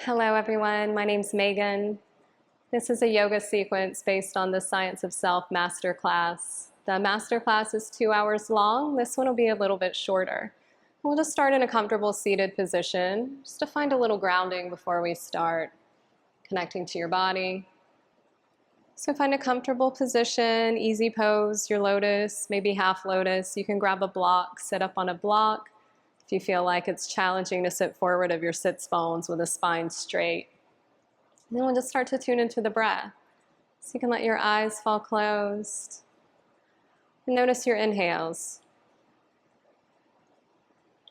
Hello everyone, my name's Magan. This is a yoga sequence based on the Science of Self masterclass. The masterclass is 2 hours long. This one will be a little bit shorter. We'll just start in a comfortable seated position, just to find a little grounding before we start connecting to your body. So find a comfortable position, easy pose, your lotus, maybe half lotus. You can grab a block, sit up on a block. If you feel like it's challenging to sit forward of your sits bones with the spine straight. And then we'll just start to tune into the breath. So you can let your eyes fall closed. And notice your inhales.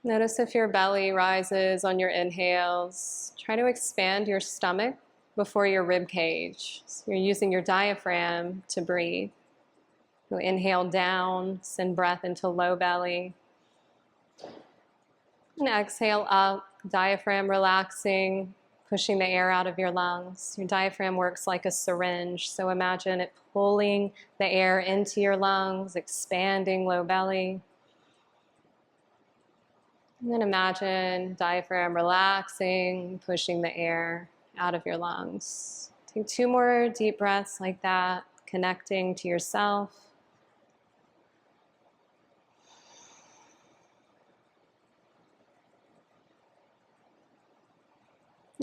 Notice if your belly rises on your inhales. Try to expand your stomach before your rib cage. So you're using your diaphragm to breathe. You'll inhale down, send breath into low belly. And exhale up, diaphragm relaxing, pushing the air out of your lungs. Your diaphragm works like a syringe, so imagine it pulling the air into your lungs, expanding low belly. And then imagine diaphragm relaxing, pushing the air out of your lungs. Take 2 more deep breaths like that, connecting to yourself.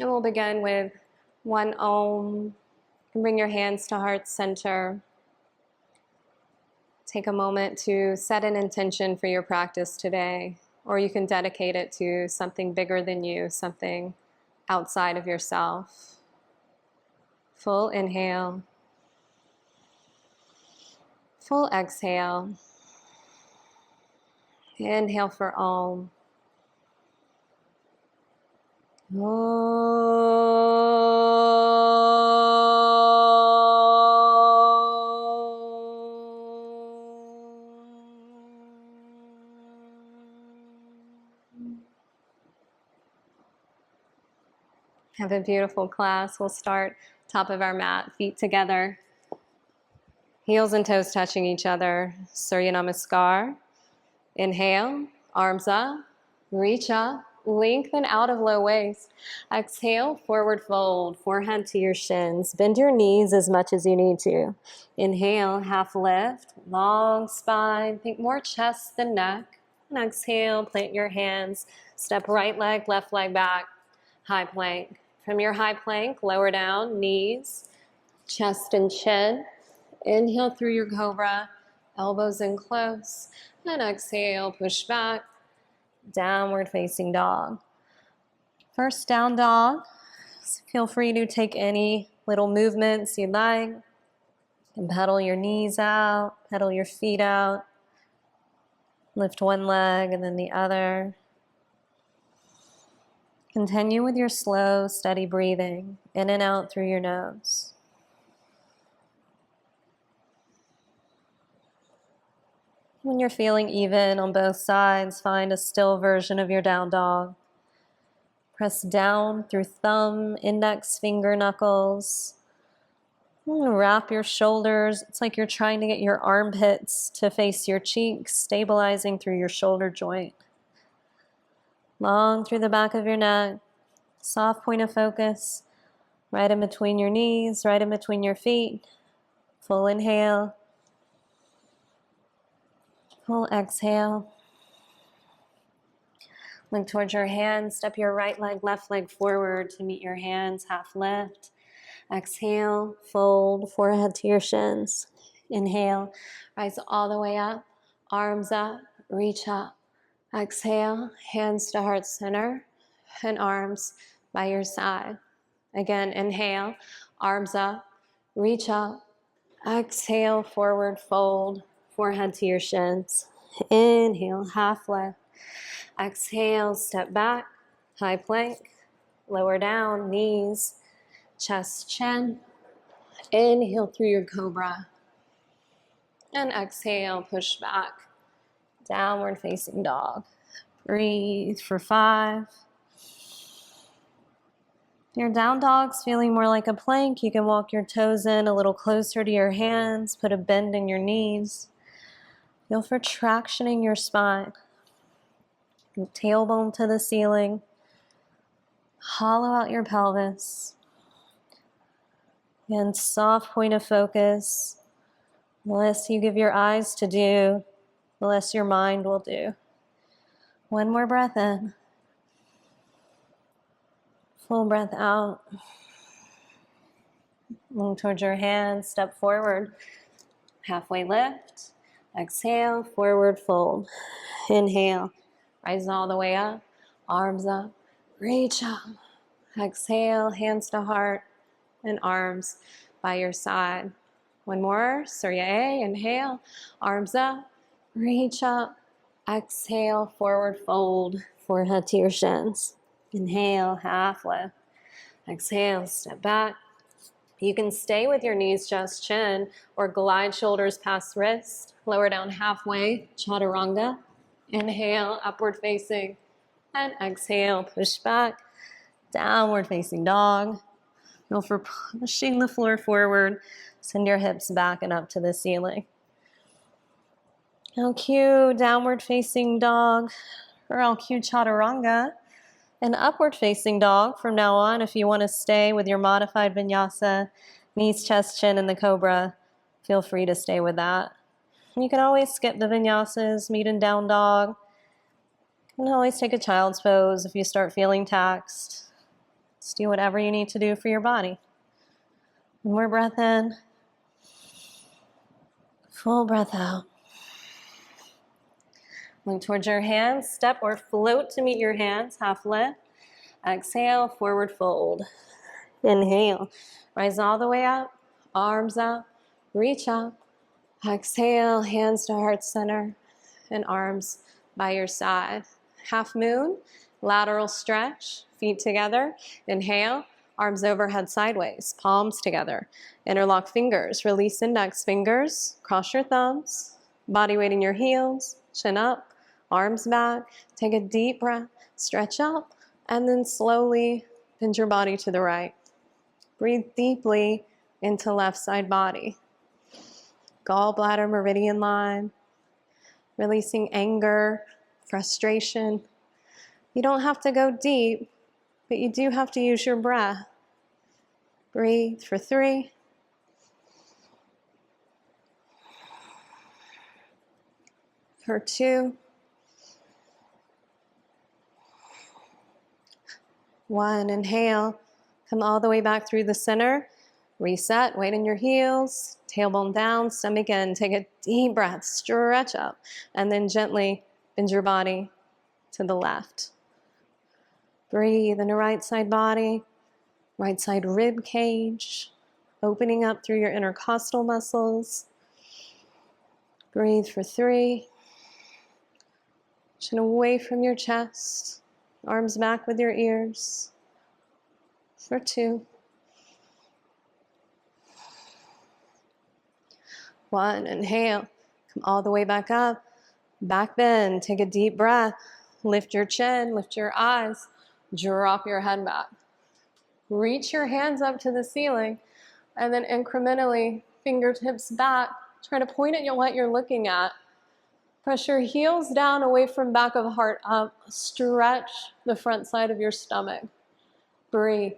And we'll begin with 1 Om. You can bring your hands to heart center. Take a moment to set an intention for your practice today, or you can dedicate it to something bigger than you, something outside of yourself. Full inhale. Full exhale. Inhale for Om. Have a beautiful class. We'll start top of our mat, feet together, heels and toes touching each other. Surya Namaskar. Inhale, arms up, reach up, lengthen out of low waist. Exhale, forward fold, forehead to your shins. Bend your knees as much as you need to. Inhale, half lift, long spine. Think more chest than neck. And exhale, plant your hands. Step right leg, left leg back. High plank. From your high plank, lower down, knees, chest and chin. Inhale through your cobra, elbows in close. And exhale, push back, downward facing dog. First down dog. Feel free to take any little movements you'd like. And pedal your knees out, pedal your feet out. Lift one leg and then the other. Continue with your slow, steady breathing, in and out through your nose. When you're feeling even on both sides, find a still version of your down dog. Press down through thumb, index, finger, knuckles. Wrap your shoulders. It's like you're trying to get your armpits to face your cheeks, stabilizing through your shoulder joint. Long through the back of your neck. Soft point of focus. Right in between your knees, right in between your feet. Full inhale. Full exhale. Look towards your hands. Step your right leg, left leg forward to meet your hands. Half lift. Exhale. Fold. Forehead to your shins. Inhale. Rise all the way up. Arms up. Reach up. Exhale. Hands to heart center. And arms by your side. Again, inhale. Arms up. Reach up. Exhale. Forward fold. Forehead to your shins. Inhale, half lift. Exhale, step back, high plank. Lower down, knees, chest, chin. Inhale through your cobra. And exhale, push back. Downward facing dog. Breathe for 5. If your down dog's feeling more like a plank, you can walk your toes in a little closer to your hands, put a bend in your knees. Feel for tractioning your spine. Tailbone to the ceiling. Hollow out your pelvis. And soft point of focus. The less you give your eyes to do, the less your mind will do. One more breath in. Full breath out. Look towards your hands, step forward. Halfway lift. Exhale, forward fold. Inhale, rise all the way up. Arms up, reach up. Exhale, hands to heart and arms by your side. One more, Surya A, inhale, arms up, reach up. Exhale, forward fold, forehead to your shins. Inhale, half lift. Exhale, step back. You can stay with your knees just chin or glide shoulders past wrist. Lower down halfway, chaturanga. Inhale, upward facing. And exhale, push back. Downward facing dog. Go for pushing the floor forward. Send your hips back and up to the ceiling. LQ, downward facing dog, or LQ chaturanga. An upward facing dog from now on if you want to stay with your modified vinyasa, knees, chest, chin, and the cobra. Feel free to stay with that. You can always skip the vinyasas, meet in down dog. You can always take a child's pose if you start feeling taxed. Just do whatever you need to do for your body. One more breath in. Full breath out. Look towards your hands. Step or float to meet your hands. Half lift. Exhale, forward fold. Inhale. Rise all the way up. Arms up. Reach up. Exhale, hands to heart center and arms by your side. Half moon. Lateral stretch. Feet together. Inhale. Arms overhead sideways. Palms together. Interlock fingers. Release index fingers. Cross your thumbs. Body weight in your heels. Chin up. Arms back, take a deep breath, stretch up, and then slowly bend your body to the right. Breathe deeply into left side body. Gallbladder meridian line, releasing anger, frustration. You don't have to go deep, but you do have to use your breath. Breathe for 3. For 2. 1, inhale, come all the way back through the center, reset, weight in your heels, tailbone down, stomach in, take a deep breath, stretch up, and then gently bend your body to the left. Breathe in the right side body, right side rib cage, opening up through your intercostal muscles. Breathe for 3. Chin away from your chest. Arms back with your ears. For 2. 1, inhale. Come all the way back up. Back bend. Take a deep breath. Lift your chin, lift your eyes. Drop your head back. Reach your hands up to the ceiling. And then incrementally, fingertips back. Try to point at what you're looking at. Press your heels down away from back of heart up. Stretch the front side of your stomach. Breathe.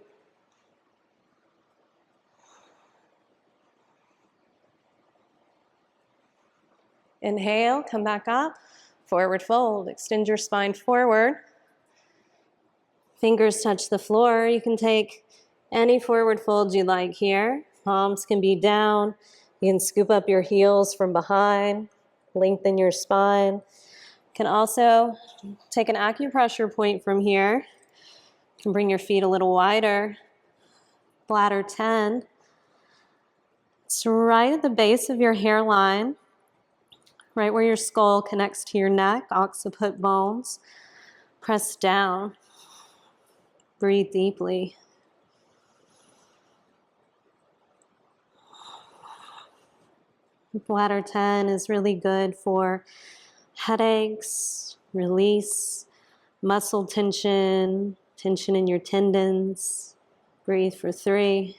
Inhale, come back up. Forward fold. Extend your spine forward. Fingers touch the floor. You can take any forward fold you like here. Palms can be down. You can scoop up your heels from behind. Lengthen your spine. You can also take an acupressure point from here. You can bring your feet a little wider. Bladder 10. It's right at the base of your hairline, right where your skull connects to your neck, occiput bones. Press down. Breathe deeply. Bladder 10 is really good for headaches, release, muscle tension, tension in your tendons. Breathe for 3.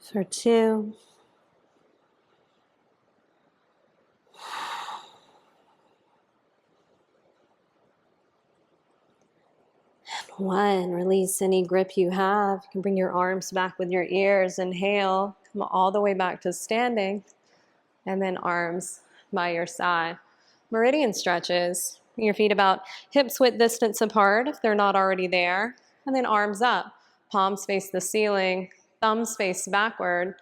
For 2. One, release any grip you have. You can bring your arms back with your ears. Inhale, come all the way back to standing. And then arms by your side. Meridian stretches. Your feet about hips width distance apart if they're not already there. And then arms up. Palms face the ceiling. Thumbs face backward.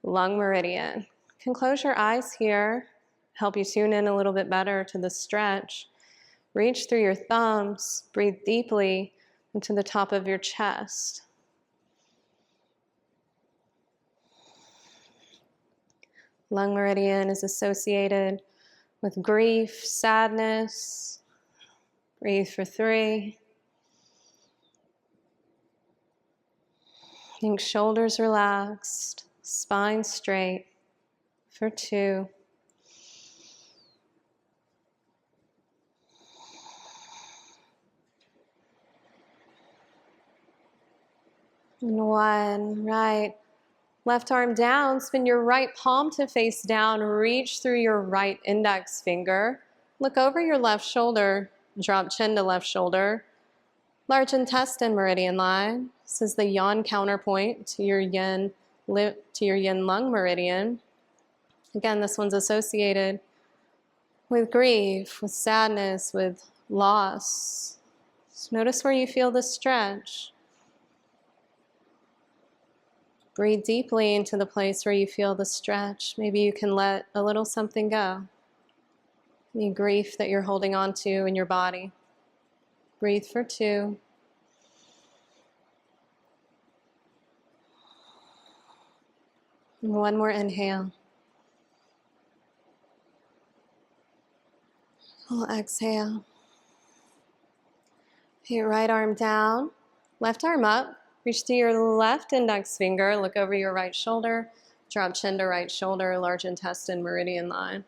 Lung meridian. You can close your eyes here. Help you tune in a little bit better to the stretch. Reach through your thumbs. Breathe deeply into the top of your chest. Lung meridian is associated with grief, sadness. Breathe for 3. Think shoulders relaxed, spine straight for 2. And 1, right. Left arm down, spin your right palm to face down, reach through your right index finger. Look over your left shoulder, drop chin to left shoulder. Large intestine meridian line. This is the yang counterpoint to your yin lung meridian. Again, this one's associated with grief, with sadness, with loss. So notice where you feel the stretch. Breathe deeply into the place where you feel the stretch. Maybe you can let a little something go. Any grief that you're holding on to in your body. Breathe for 2. And 1 more inhale. We'll exhale. Put your right arm down, left arm up. Reach to your left index finger, look over your right shoulder, drop chin to right shoulder, large intestine meridian line.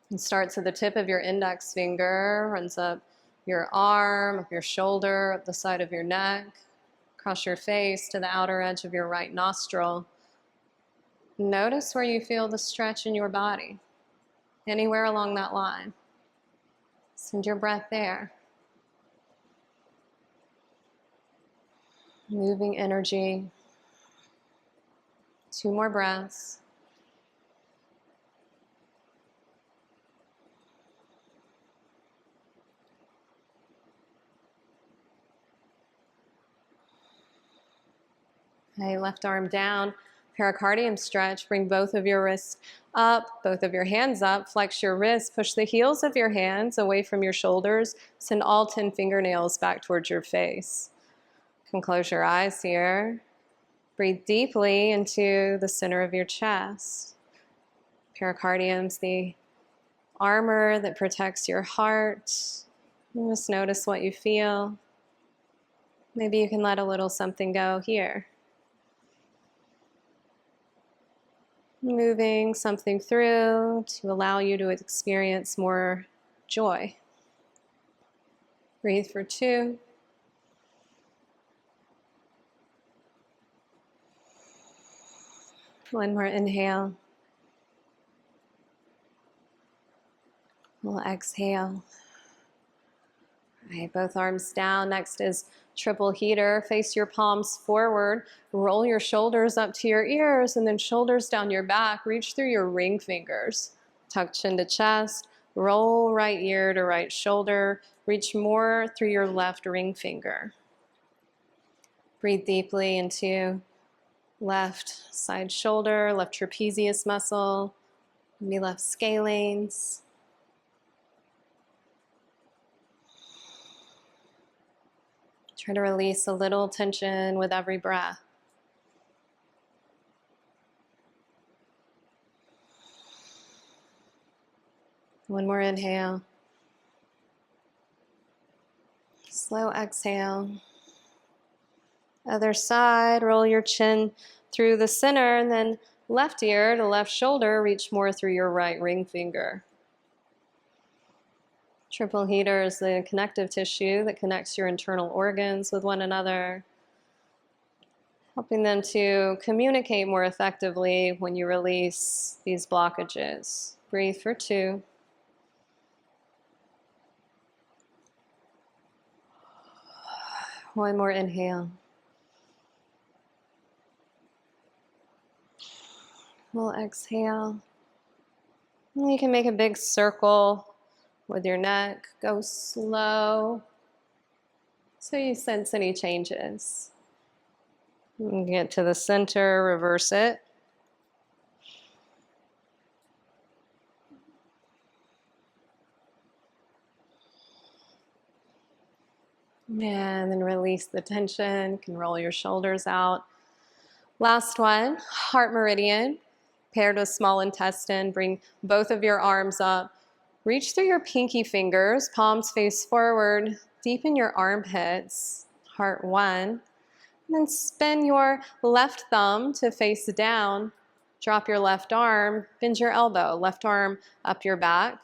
And start to the tip of your index finger, runs up your arm, up your shoulder, up the side of your neck, across your face to the outer edge of your right nostril. Notice where you feel the stretch in your body, anywhere along that line. Send your breath there. Moving energy. 2 more breaths. Okay, left arm down, pericardium stretch. Bring both of your wrists up, both of your hands up. Flex your wrists, push the heels of your hands away from your shoulders. Send all 10 fingernails back towards your face. You can close your eyes here. Breathe deeply into the center of your chest. Pericardium's the armor that protects your heart. And just notice what you feel. Maybe you can let a little something go here. Moving something through to allow you to experience more joy. Breathe for 2. One more inhale. We'll exhale. All right, both arms down. Next is triple heater. Face your palms forward. Roll your shoulders up to your ears and then shoulders down your back. Reach through your ring fingers. Tuck chin to chest. Roll right ear to right shoulder. Reach more through your left ring finger. Breathe deeply into left side shoulder, left trapezius muscle, maybe left scalenes. Try to release a little tension with every breath. One more inhale. Slow exhale. Other side, roll your chin through the center, and then left ear to left shoulder, reach more through your right ring finger. Triple heater is the connective tissue that connects your internal organs with one another, helping them to communicate more effectively when you release these blockages. Breathe for 2. One more inhale. We'll exhale. And you can make a big circle with your neck. Go slow so you sense any changes. And get to the center, reverse it. And then release the tension. You can roll your shoulders out. Last one, heart meridian, paired with small intestine. Bring both of your arms up. Reach through your pinky fingers, palms face forward. Deepen your armpits, heart one. And then spin your left thumb to face down. Drop your left arm, bend your elbow. Left arm up your back.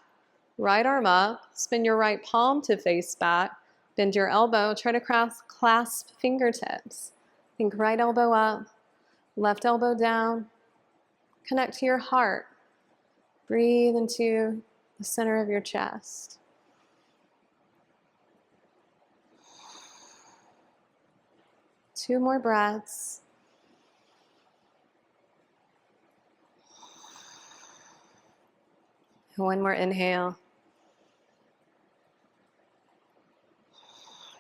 Right arm up, spin your right palm to face back. Bend your elbow, try to clasp fingertips. Think right elbow up, left elbow down. Connect to your heart. Breathe into the center of your chest. Two more breaths. One more inhale.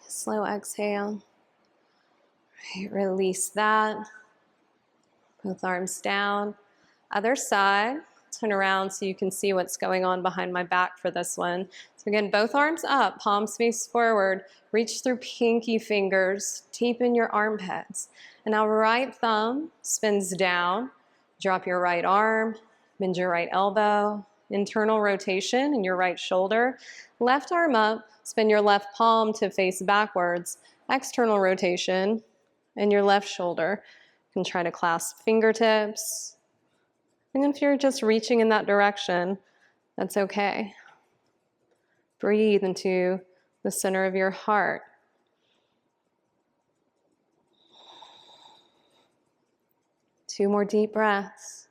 Slow exhale. Right, release that. Both arms down. Other side. Turn around so you can see what's going on behind my back for this one. So again, both arms up, palms face forward. Reach through pinky fingers. Deepen your armpits. And now right thumb spins down. Drop your right arm. Bend your right elbow. Internal rotation in your right shoulder. Left arm up. Spin your left palm to face backwards. External rotation in your left shoulder. You can try to clasp fingertips. And if you're just reaching in that direction, that's okay. Breathe into the center of your heart. Two more deep breaths.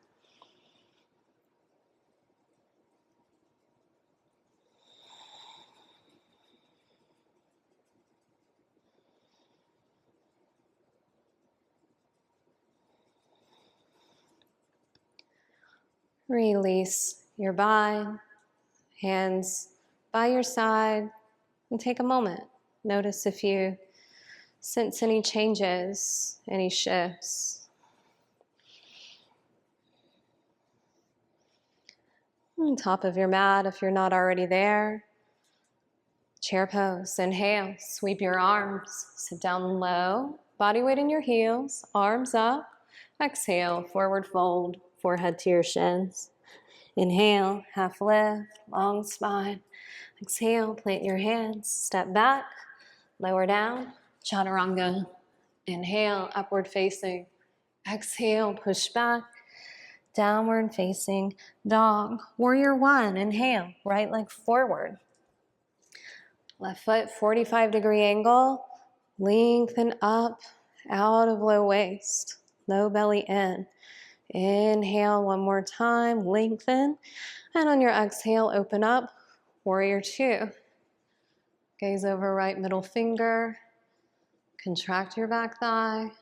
Release your bind, hands by your side, and take a moment. Notice if you sense any changes, any shifts. On top of your mat, if you're not already there, chair pose. Inhale, sweep your arms, sit down low, body weight in your heels, arms up. Exhale, forward fold, forehead to your shins. Inhale, half lift, long spine. Exhale, plant your hands, step back, lower down, chaturanga. Inhale, upward facing. Exhale, push back, downward facing dog. Warrior one, inhale, right leg forward. Left foot, 45-degree angle. Lengthen up, out of low waist. Low belly in. Inhale one more time, lengthen. And on your exhale, open up, warrior two. Gaze over right middle finger. Contract your back thigh.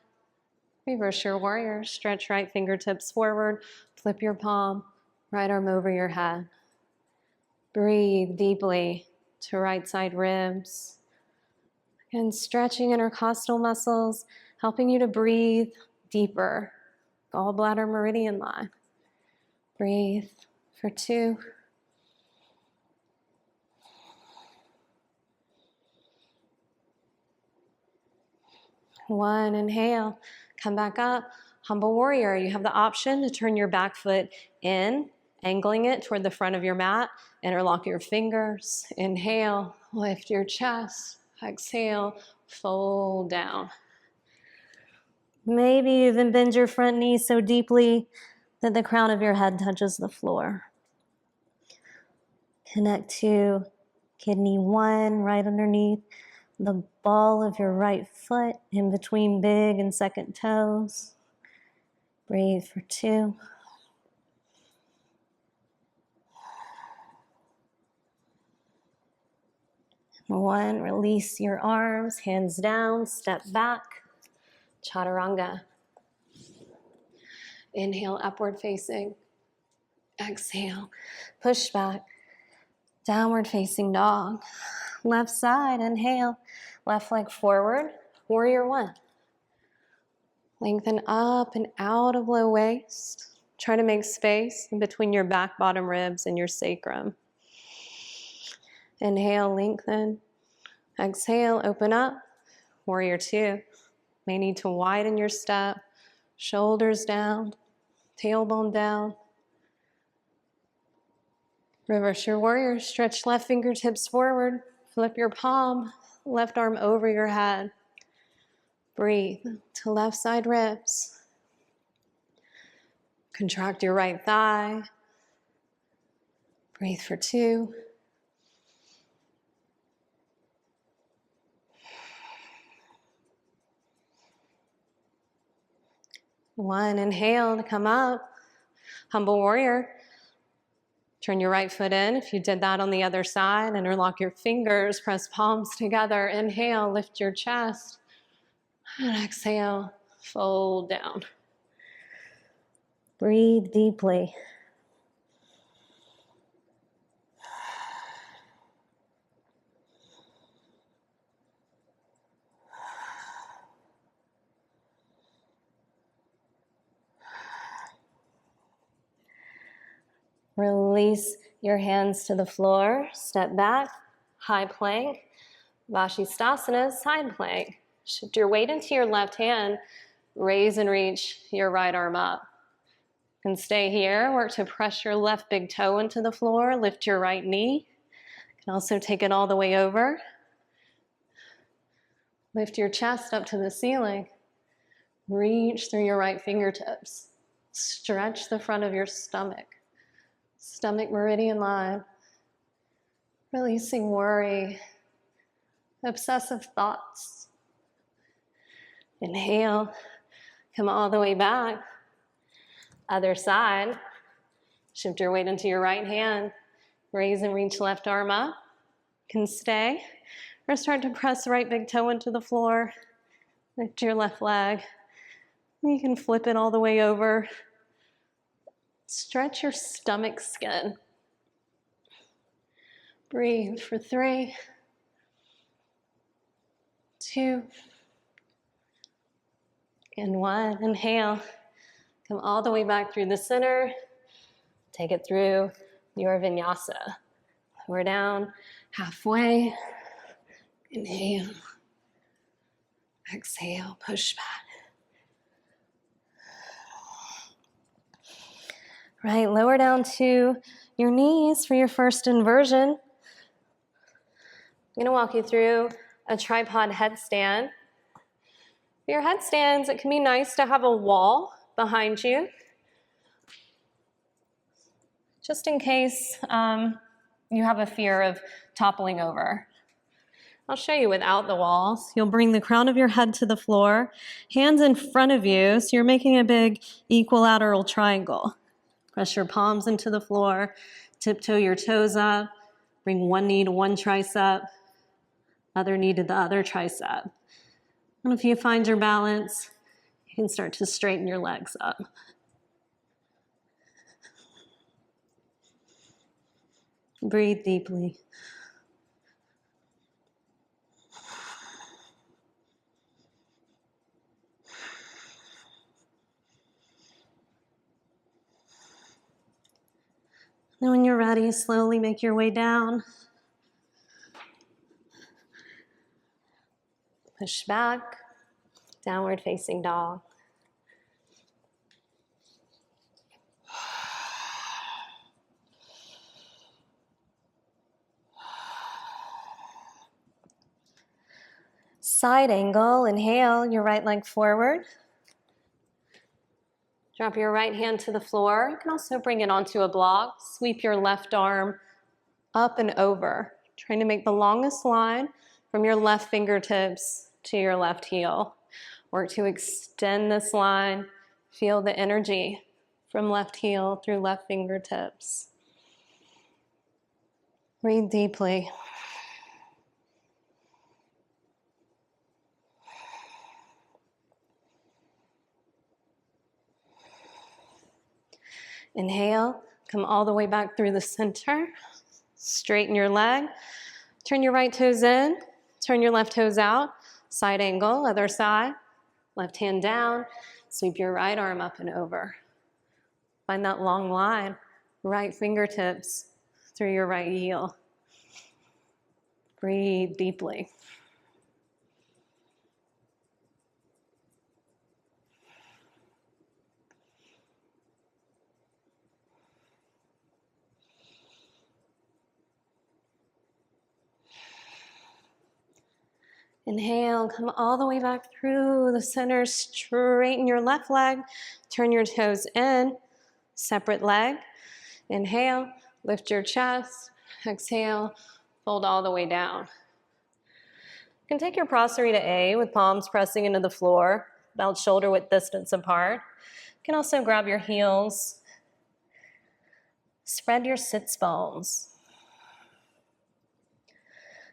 Reverse your warrior. Stretch right fingertips forward. Flip your palm. Right arm over your head. Breathe deeply to right side ribs. And stretching intercostal muscles, helping you to breathe deeper. Gallbladder meridian line. Breathe for two. One, inhale, come back up. Humble warrior, you have the option to turn your back foot in, angling it toward the front of your mat. Interlock your fingers. Inhale, lift your chest. Exhale, fold down. Maybe even bend your front knee so deeply that the crown of your head touches the floor. Connect to kidney one right underneath the ball of your right foot in between big and second toes. Breathe for two. 1, release your arms, hands down, step back, chaturanga. Inhale, upward facing. Exhale, push back, downward facing dog. Left side, inhale, left leg forward, warrior 1. Lengthen up and out of low waist. Try to make space in between your back, bottom ribs and your sacrum. Inhale, lengthen. Exhale, open up. Warrior 2. May need to widen your step. Shoulders down, tailbone down. Reverse your warrior. Stretch left fingertips forward. Flip your palm, left arm over your head. Breathe to left side ribs. Contract your right thigh. Breathe for 2. 1, inhale to come up. Humble warrior. Turn your right foot in. If you did that on the other side, interlock your fingers, press palms together. Inhale, lift your chest. And exhale, fold down. Breathe deeply. Release your hands to the floor. Step back, high plank. Vashisthasana, side plank. Shift your weight into your left hand. Raise and reach your right arm up. You can stay here. Work to press your left big toe into the floor. Lift your right knee. You can also take it all the way over. Lift your chest up to the ceiling. Reach through your right fingertips. Stretch the front of your stomach. Stomach meridian line. Releasing worry, obsessive thoughts. Inhale, come all the way back. Other side. Shift your weight into your right hand. Raise and reach left arm up. You can stay. Or start to press the right big toe into the floor. Lift your left leg. You can flip it all the way over. Stretch your stomach skin. Breathe for 3, 2, and 1. Inhale. Come all the way back through the center. Take it through your vinyasa. We're down halfway. Inhale. Exhale, push back. Right, lower down to your knees for your first inversion. I'm going to walk you through a tripod headstand. For your headstands, it can be nice to have a wall behind you, just in case you have a fear of toppling over. I'll show you without the walls. You'll bring the crown of your head to the floor, hands in front of you, so you're making a big equilateral triangle. Press your palms into the floor, tiptoe your toes up, bring one knee to one tricep, other knee to the other tricep. And if you find your balance, you can start to straighten your legs up. Breathe deeply. And when you're ready, slowly make your way down. Push back, downward facing dog. Side angle, inhale, your right leg forward. Drop your right hand to the floor. You can also bring it onto a block. Sweep your left arm up and over, trying to make the longest line from your left fingertips to your left heel. Work to extend this line. Feel the energy from left heel through left fingertips. Breathe deeply. Inhale, come all the way back through the center. Straighten your leg. Turn your right toes in. Turn your left toes out. Side angle, other side. Left hand down. Sweep your right arm up and over. Find that long line. Right fingertips through your right heel. Breathe deeply. Inhale, come all the way back through the center, straighten your left leg, turn your toes in, separate leg. Inhale, lift your chest, exhale, fold all the way down. You can take your Prasarita A with palms pressing into the floor, about shoulder width distance apart. You can also grab your heels, spread your sits bones.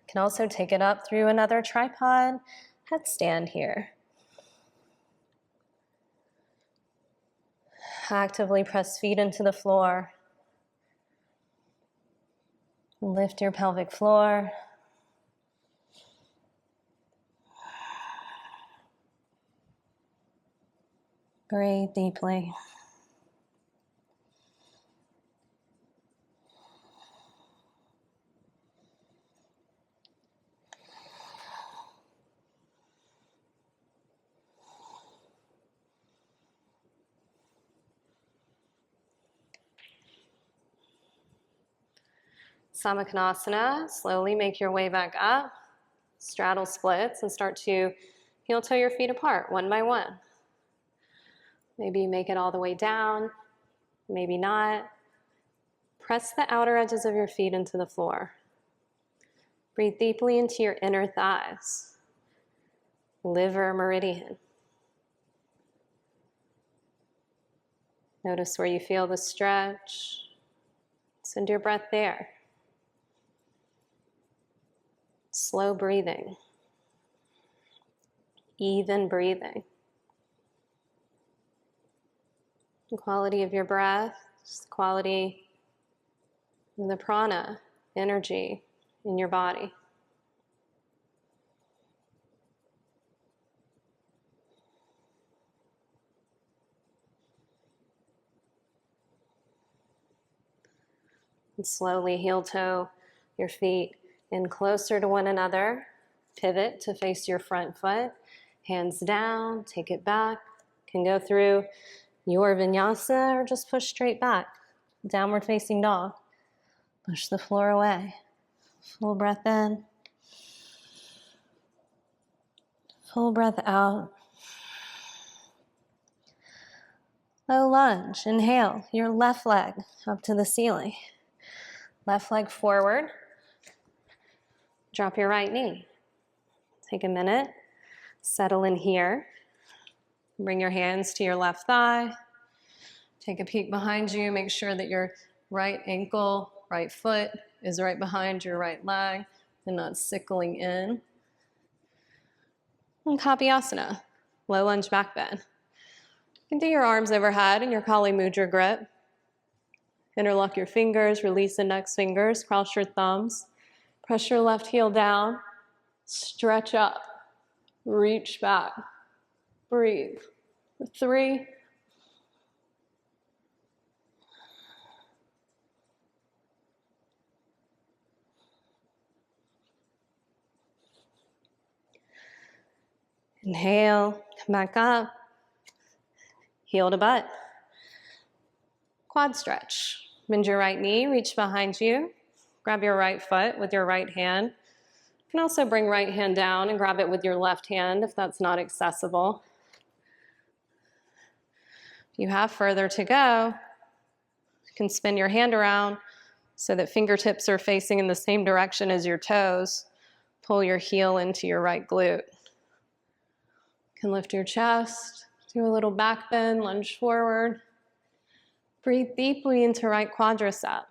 You can also take it up through another tripod headstand here. Actively press feet into the floor. Lift your pelvic floor. Breathe deeply. Samakhanasana, slowly make your way back up, straddle splits, and start to heel toe your feet apart one by one. Maybe make it all the way down, maybe not. Press the outer edges of your feet into the floor. Breathe deeply into your inner thighs, liver meridian. Notice where you feel the stretch. Send your breath there. Slow breathing, even breathing. The quality of your breath, just the quality of the prana, energy in your body. And slowly heel toe your feet in closer to one another. Pivot to face your front foot. Hands down, take it back. Can go through your vinyasa or just push straight back. Downward facing dog. Push the floor away. Full breath in. Full breath out. Low lunge. Inhale your left leg up to the ceiling. Left leg forward. Drop your right knee. Take a minute. Settle in here. Bring your hands to your left thigh. Take a peek behind you. Make sure that your right ankle, right foot is right behind your right leg and not sickling in. And Kapyasana, low lunge back bend. You can do your arms overhead in your Kali Mudra grip. Interlock your fingers, release index fingers, cross your thumbs. Press your left heel down, stretch up, reach back, breathe. 3, 2. Inhale, come back up, heel to butt. Quad stretch. Bend your right knee, reach behind you. Grab your right foot with your right hand. You can also bring right hand down and grab it with your left hand if that's not accessible. If you have further to go, you can spin your hand around so that fingertips are facing in the same direction as your toes. Pull your heel into your right glute. You can lift your chest, do a little back bend, lunge forward. Breathe deeply into right quadricep.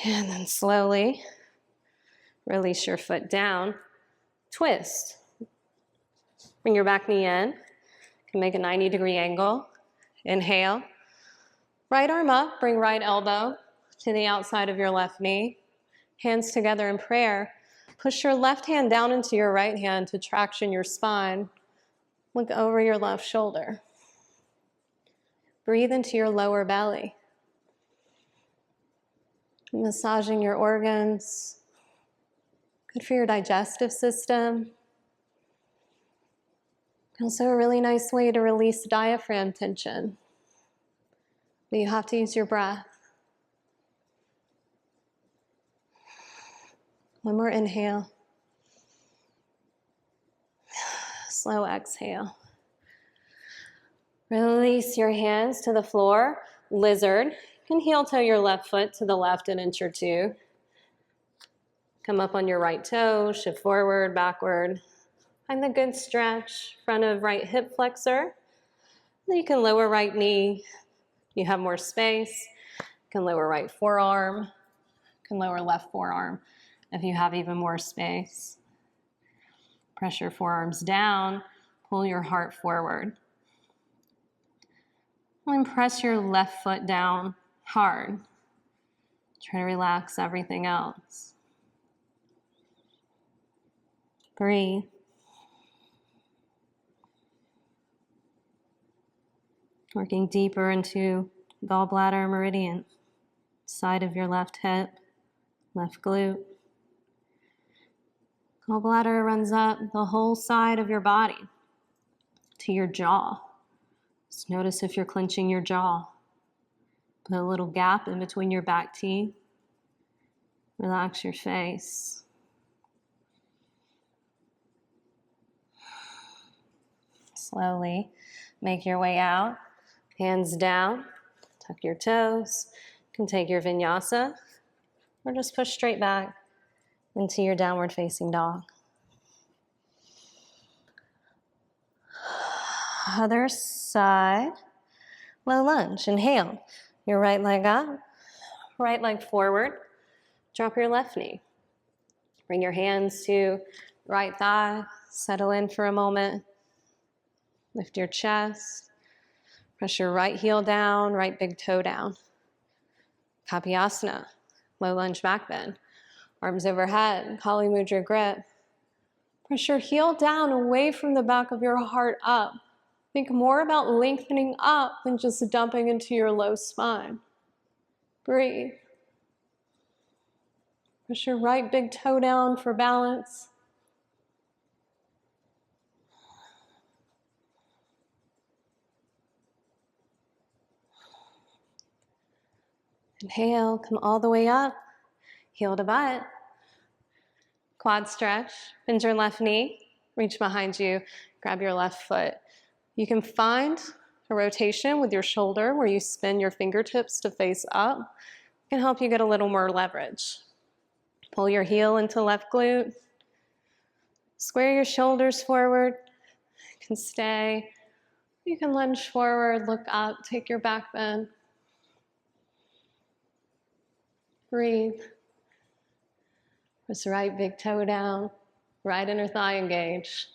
And then slowly release your foot down. Twist. Bring your back knee in. You can make a 90-degree angle. Inhale. Right arm up, bring right elbow to the outside of your left knee. Hands together in prayer. Push your left hand down into your right hand to traction your spine. Look over your left shoulder. Breathe into your lower belly. Massaging your organs. Good for your digestive system. Also a really nice way to release diaphragm tension. But you have to use your breath. One more inhale. Slow exhale. Release your hands to the floor. Lizard. You can heel toe your left foot to the left an inch or two. Come up on your right toe, shift forward, backward. Find the good stretch, front of right hip flexor. Then you can lower right knee. You have more space. You can lower right forearm. You can lower left forearm if you have even more space. Press your forearms down. Pull your heart forward. And press your left foot down hard. Try to relax everything else. Breathe. Working deeper into gallbladder meridian, side of your left hip, left glute. Gallbladder runs up the whole side of your body to your jaw. Just notice if you're clenching your jaw. Put a little gap in between your back teeth. Relax your face. Slowly make your way out. Hands down. Tuck your toes. You can take your vinyasa or just push straight back into your downward facing dog. Other side. Low lunge. Inhale. Your right leg up. Right leg forward. Drop your left knee. Bring your hands to right thigh. Settle in for a moment. Lift your chest. Press your right heel down, right big toe down. Kapyasana. Low lunge back bend. Arms overhead. Kali Mudra grip. Press your heel down away from the back of your heart up. Think more about lengthening up than just dumping into your low spine. Breathe. Push your right big toe down for balance. Inhale, come all the way up. Heel to butt. Quad stretch. Bend your left knee. Reach behind you. Grab your left foot. You can find a rotation with your shoulder where you spin your fingertips to face up. It can help you get a little more leverage. Pull your heel into left glute. Square your shoulders forward. You can stay. You can lunge forward, look up, take your back bend. Breathe. Press the right big toe down. Right inner thigh engage.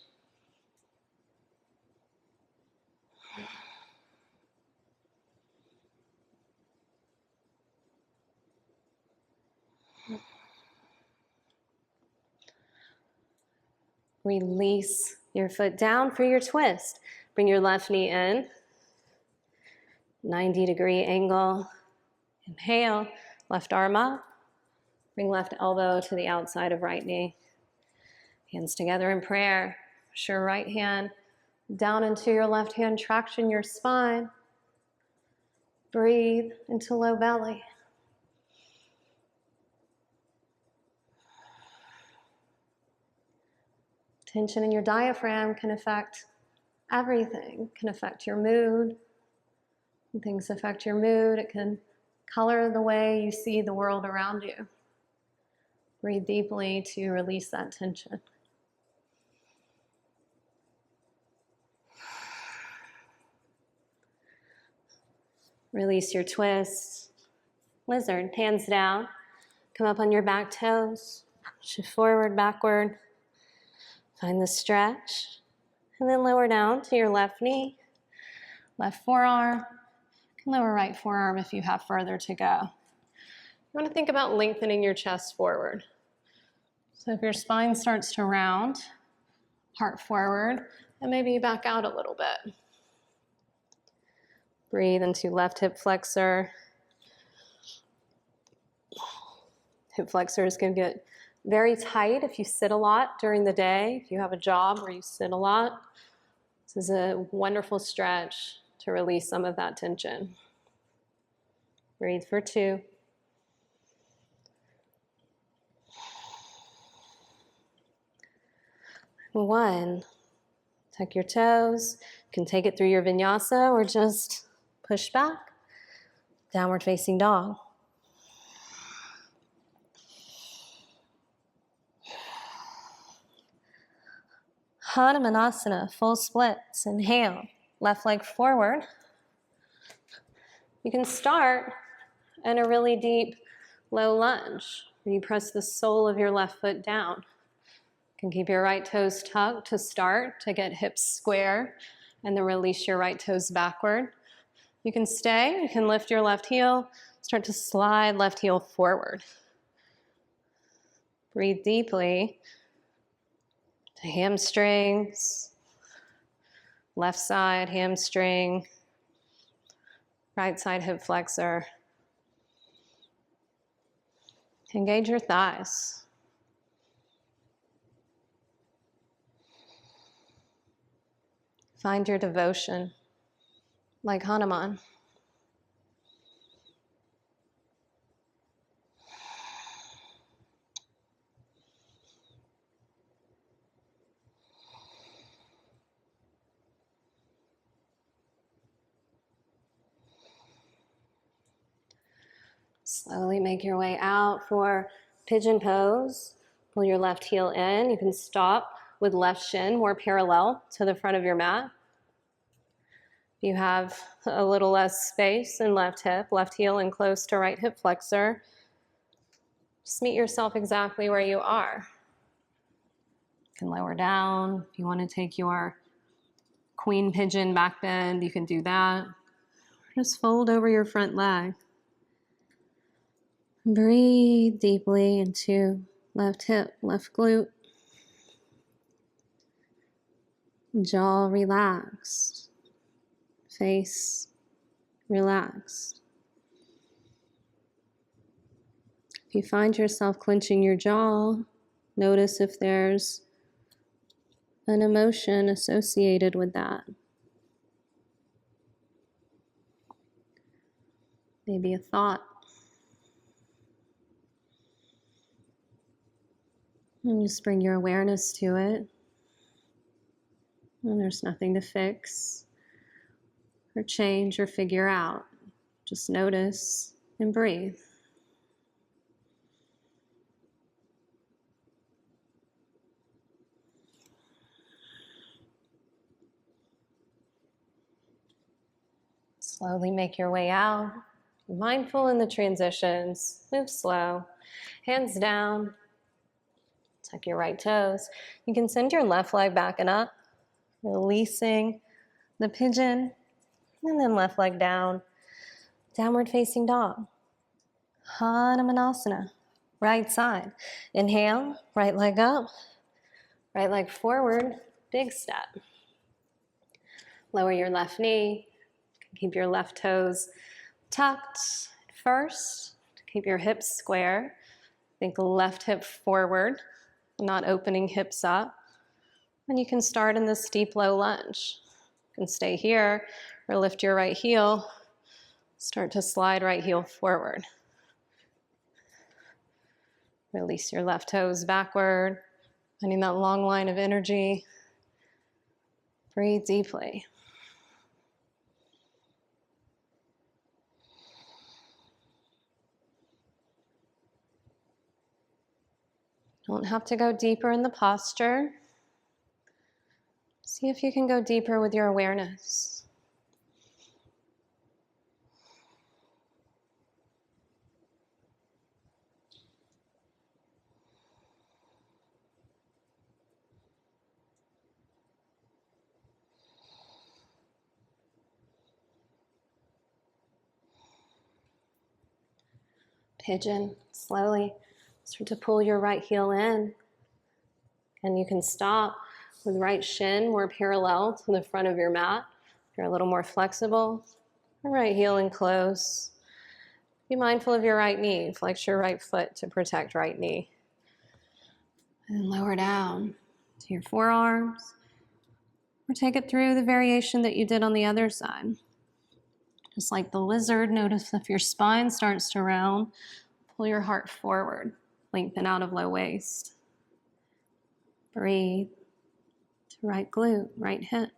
Release your foot down for your twist. Bring your left knee in. 90-degree angle. Inhale, left arm up. Bring left elbow to the outside of right knee. Hands together in prayer. Push your right hand down into your left hand, traction your spine. Breathe into low belly. Tension in your diaphragm can affect everything. It can affect your mood. When things affect your mood, it can color the way you see the world around you. Breathe deeply to release that tension. Release your twist. Lizard, hands down. Come up on your back toes, shift forward, backward. Find the stretch, and then lower down to your left knee, left forearm. You can lower right forearm if you have further to go. You want to think about lengthening your chest forward. So if your spine starts to round, heart forward, and maybe you back out a little bit. Breathe into left hip flexor. Hip flexors can get very tight if you sit a lot during the day. If you have a job where you sit a lot, this is a wonderful stretch to release some of that tension. Breathe for 2. 1. Tuck your toes. You can take it through your vinyasa or just push back. Downward facing dog. Hanumanasana, full splits. Inhale, left leg forward. You can start in a really deep, low lunge, where you press the sole of your left foot down. You can keep your right toes tucked to start, to get hips square, and then release your right toes backward. You can stay, you can lift your left heel, start to slide left heel forward. Breathe deeply. To hamstrings, left side hamstring, right side hip flexor. Engage your thighs. Find your devotion, like Hanuman. Slowly make your way out for pigeon pose. Pull your left heel in. You can stop with left shin more parallel to the front of your mat. If you have a little less space in left hip, left heel in close to right hip flexor, just meet yourself exactly where you are. You can lower down. If you want to take your queen pigeon back bend, you can do that. Just fold over your front leg. Breathe deeply into left hip, left glute. Jaw relaxed. Face relaxed. If you find yourself clenching your jaw, notice if there's an emotion associated with that. Maybe a thought. And just bring your awareness to it. And there's nothing to fix or change or figure out. Just notice and breathe. Slowly make your way out. Be mindful in the transitions. Move slow. Hands down. Tuck your right toes. You can send your left leg back and up, releasing the pigeon, and then left leg down. Downward facing dog. Hanumanasana. Right side. Inhale, right leg up, right leg forward, big step. Lower your left knee. Keep your left toes tucked first. Keep your hips square. Think left hip forward, not opening hips up. And you can start in this deep low lunge. You can stay here or lift your right heel. Start to slide right heel forward. Release your left toes backward, finding that long line of energy. Breathe deeply. Don't have to go deeper in the posture. See if you can go deeper with your awareness. Pigeon. Slowly start to pull your right heel in. And you can stop with right shin more parallel to the front of your mat. If you're a little more flexible, right heel in close. Be mindful of your right knee. Flex your right foot to protect right knee. And lower down to your forearms. Or take it through the variation that you did on the other side. Just like the lizard, notice if your spine starts to round, pull your heart forward, lengthen out of low waist. Breathe to right glute, right hip.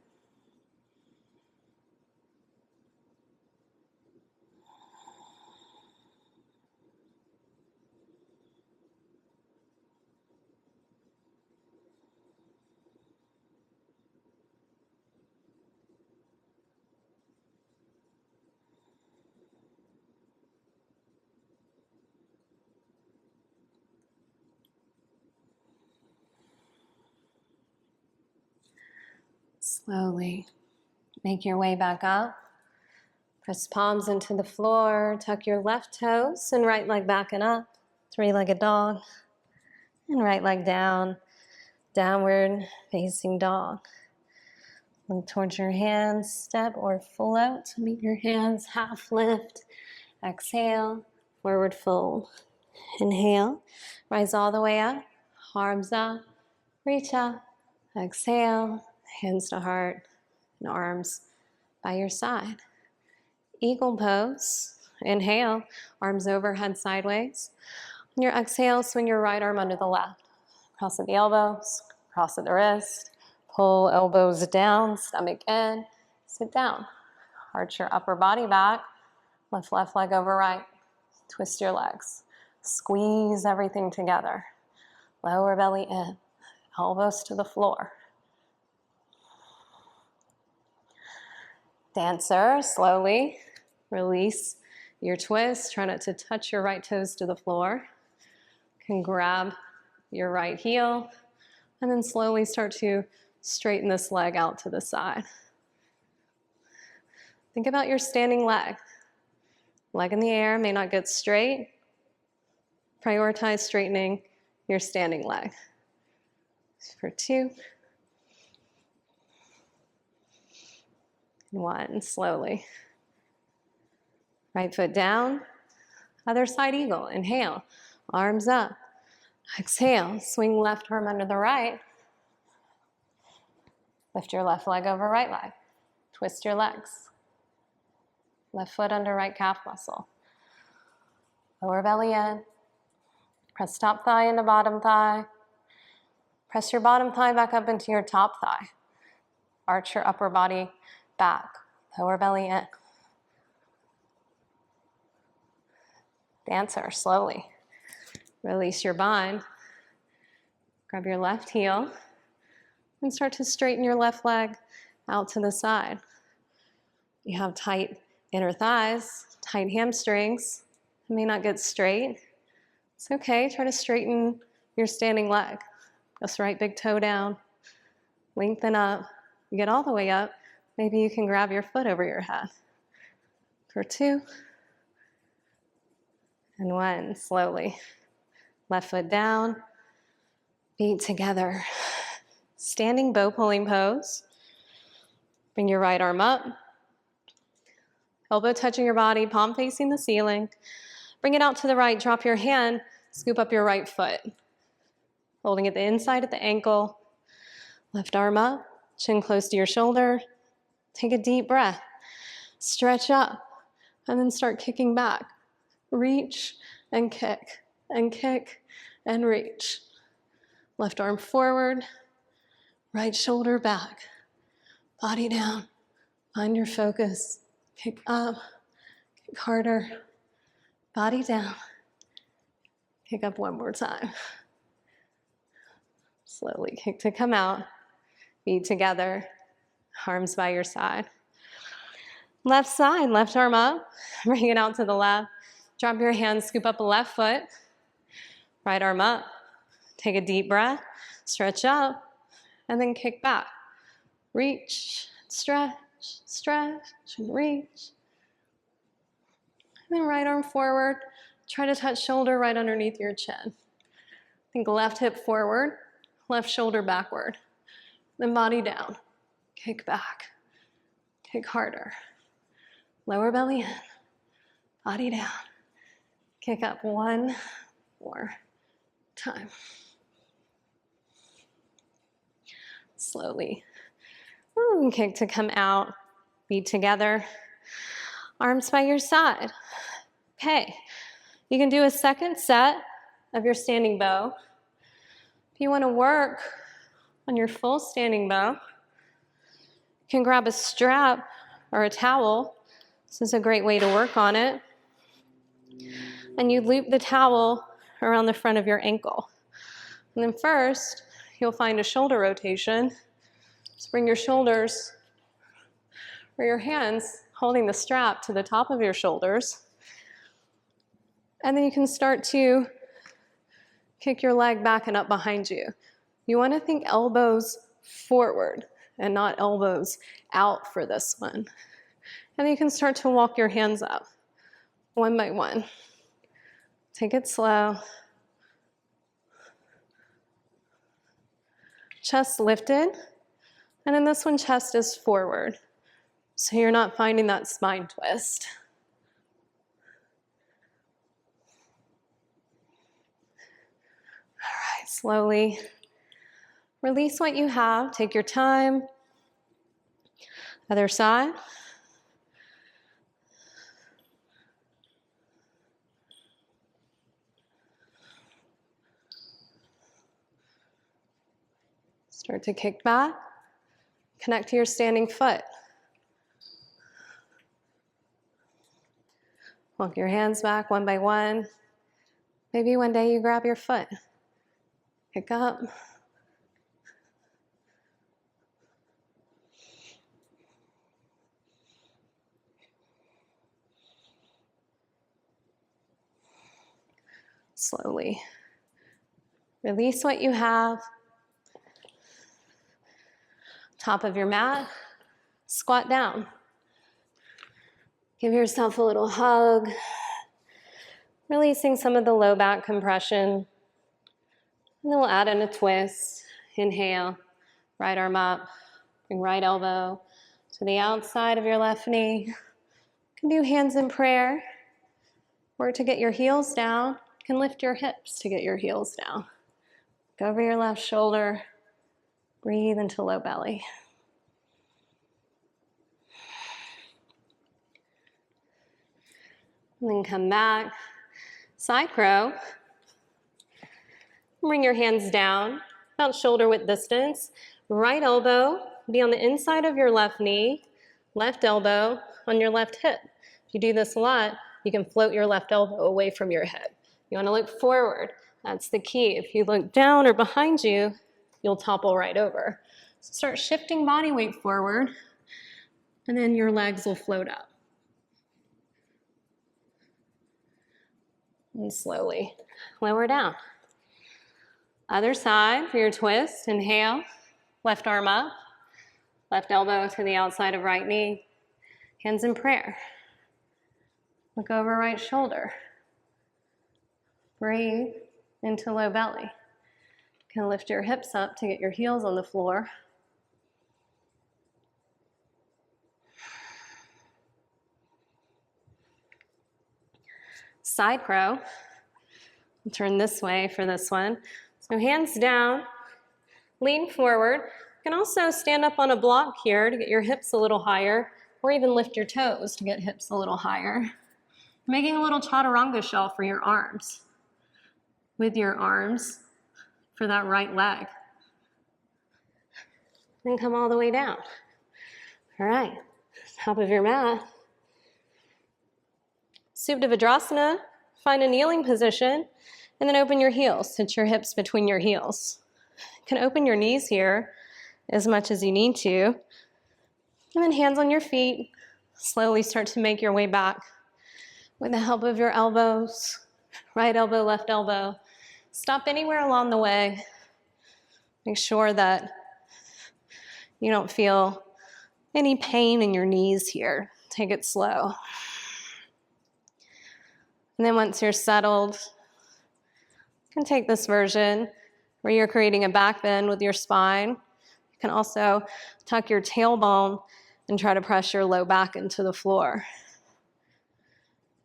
Slowly make your way back up. Press palms into the floor. Tuck your left toes and right leg back and up. Three-legged dog. And right leg down. Downward facing dog. Look towards your hands. Step or float. Meet your hands. Half lift. Exhale. Forward fold. Inhale. Rise all the way up. Arms up. Reach up. Exhale. Hands to heart and arms by your side. Eagle pose. Inhale, arms overhead sideways. On your exhale, swing your right arm under the left. Cross at the elbows, cross at the wrist. Pull elbows down, stomach in. Sit down. Arch your upper body back. Lift left leg over right. Twist your legs. Squeeze everything together. Lower belly in. Elbows to the floor. Dancer, slowly release your twist. Try not to touch your right toes to the floor. You can grab your right heel and then slowly start to straighten this leg out to the side. Think about your standing leg. Leg in the air may not get straight. Prioritize straightening your standing leg. For 2. 1, slowly. Right foot down, other side eagle. Inhale, arms up. Exhale, swing left arm under the right. Lift your left leg over right leg. Twist your legs. Left foot under right calf muscle. Lower belly in. Press top thigh into bottom thigh. Press your bottom thigh back up into your top thigh. Arch your upper body back, lower belly in. Dancer, slowly. Release your bind. Grab your left heel and start to straighten your left leg out to the side. You have tight inner thighs, tight hamstrings. You may not get straight. It's okay, try to straighten your standing leg. Press right big toe down, lengthen up. You get all the way up. Maybe you can grab your foot over your head. For 2. And 1, slowly. Left foot down, feet together. Standing bow pulling pose. Bring your right arm up. Elbow touching your body, palm facing the ceiling. Bring it out to the right, drop your hand, scoop up your right foot. Holding at the inside at the ankle. Left arm up, chin close to your shoulder. Take a deep breath, stretch up, and then start kicking back. Reach and kick, and reach. Left arm forward, right shoulder back, body down. Find your focus, kick up, kick harder, body down. Kick up one more time. Slowly kick to come out, feet together. Arms by your side. Left side, left arm up. Bring it out to the left. Drop your hands, scoop up a left foot. Right arm up. Take a deep breath. Stretch up. And then kick back. Reach, stretch, and reach. And then right arm forward. Try to touch shoulder right underneath your chin. Think left hip forward, left shoulder backward. Then body down. Kick back. Kick harder. Lower belly in. Body down. Kick up one more time. Slowly. Ooh, kick to come out. Feet together. Arms by your side. Okay. You can do a second set of your standing bow. If you want to work on your full standing bow, you can grab a strap or a towel. This is a great way to work on it. And you loop the towel around the front of your ankle. And then first, you'll find a shoulder rotation. Just bring your shoulders or your hands holding the strap to the top of your shoulders. And then you can start to kick your leg back and up behind you. You want to think elbows forward and not elbows out for this one. And then you can start to walk your hands up one by one. Take it slow. Chest lifted. And in this one, chest is forward. So you're not finding that spine twist. All right, slowly release what you have. Take your time. Other side. Start to kick back. Connect to your standing foot. Walk your hands back one by one. Maybe one day you grab your foot. Pick up. Slowly. Release what you have. Top of your mat, squat down. Give yourself a little hug, releasing some of the low back compression. And then we'll add in a twist. Inhale, right arm up, bring right elbow to the outside of your left knee. You can do hands in prayer, or to get your heels down, you can lift your hips to get your heels down. Go over your left shoulder. Breathe into low belly. And then come back. Side crow. Bring your hands down, about shoulder width distance. Right elbow be on the inside of your left knee. Left elbow on your left hip. If you do this a lot, you can float your left elbow away from your hip. You want to look forward. That's the key. If you look down or behind you, you'll topple right over. So start shifting body weight forward, and then your legs will float up. And slowly lower down. Other side for your twist. Inhale, left arm up, left elbow to the outside of right knee. Hands in prayer. Look over right shoulder. Breathe into low belly. You can lift your hips up to get your heels on the floor. Side crow. Turn this way for this one. So hands down, lean forward. You can also stand up on a block here to get your hips a little higher, or even lift your toes to get hips a little higher. Making a little chaturanga shell for your arms. With your arms for that right leg. Then come all the way down. All right, top of your mat. Supta Vajrasana, find a kneeling position, and then open your heels. Sit your hips between your heels. You can open your knees here as much as you need to. And then hands on your feet. Slowly start to make your way back with the help of your elbows. Right elbow, left elbow. Stop anywhere along the way. Make sure that you don't feel any pain in your knees here. Take it slow. And then once you're settled, you can take this version where you're creating a back bend with your spine. You can also tuck your tailbone and try to press your low back into the floor.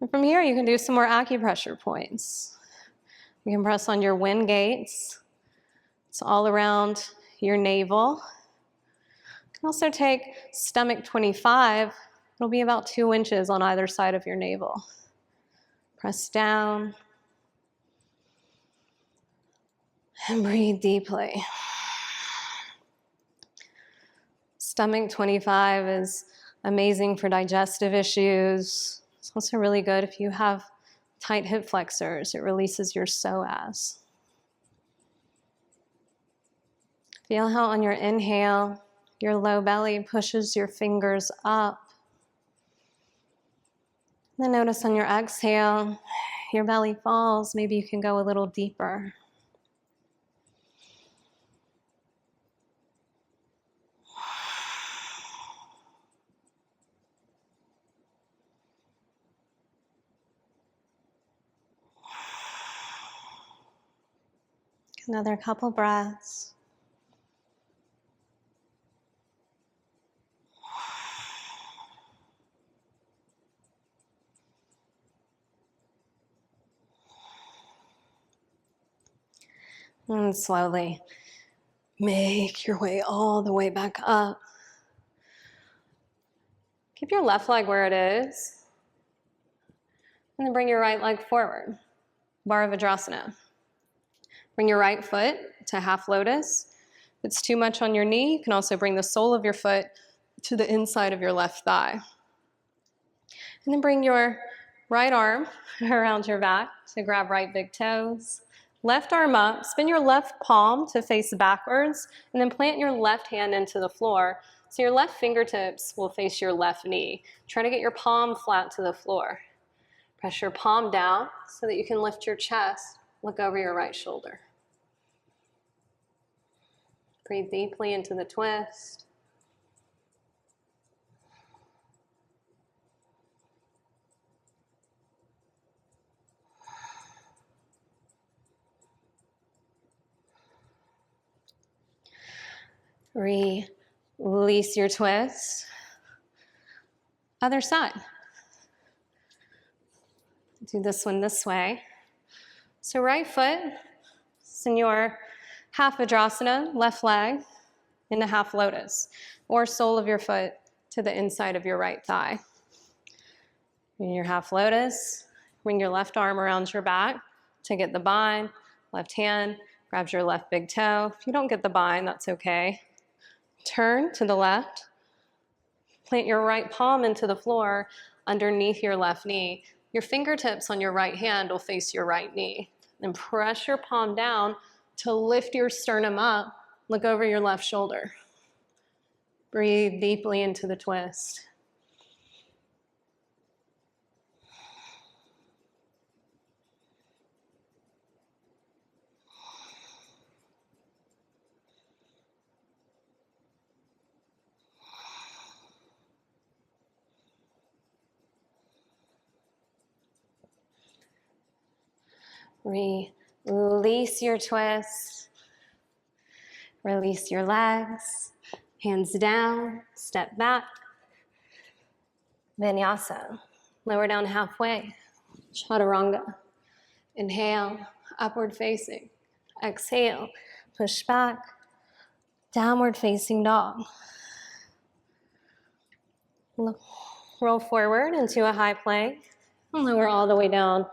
And from here, you can do some more acupressure points. You can press on your wind gates. It's all around your navel. You can also take stomach 25. It'll be about 2 inches on either side of your navel. Press down and breathe deeply. Stomach 25 is amazing for digestive issues. It's also really good if you have tight hip flexors. It releases your SOS. Feel how on your inhale, your low belly pushes your fingers up. Then notice on your exhale, your belly falls. Maybe you can go a little deeper. Another couple breaths. And slowly make your way all the way back up. Keep your left leg where it is. And then bring your right leg forward. Bhadrasana. Bring your right foot to half lotus. If it's too much on your knee, you can also bring the sole of your foot to the inside of your left thigh. And then bring your right arm around your back to grab right big toes. Left arm up, spin your left palm to face backwards, and then plant your left hand into the floor. So your left fingertips will face your left knee. Try to get your palm flat to the floor. Press your palm down so that you can lift your chest. Look over your right shoulder. Breathe deeply into the twist. Release your twist. Other side. Do this one this way. So right foot is in your half Vajrasana, left leg in the half lotus, or sole of your foot to the inside of your right thigh. In your half lotus, bring your left arm around your back to get the bind. Left hand grabs your left big toe. If you don't get the bind, that's okay. Turn to the left. Plant your right palm into the floor underneath your left knee. Your fingertips on your right hand will face your right knee. Then press your palm down to lift your sternum up. Look over your left shoulder. Breathe deeply into the twist. Release your twist. Release your legs. Hands down, step back. Vinyasa. Lower down halfway. Chaturanga. Inhale, upward facing. Exhale, push back. Downward facing dog. Roll forward into a high plank. And lower all the way down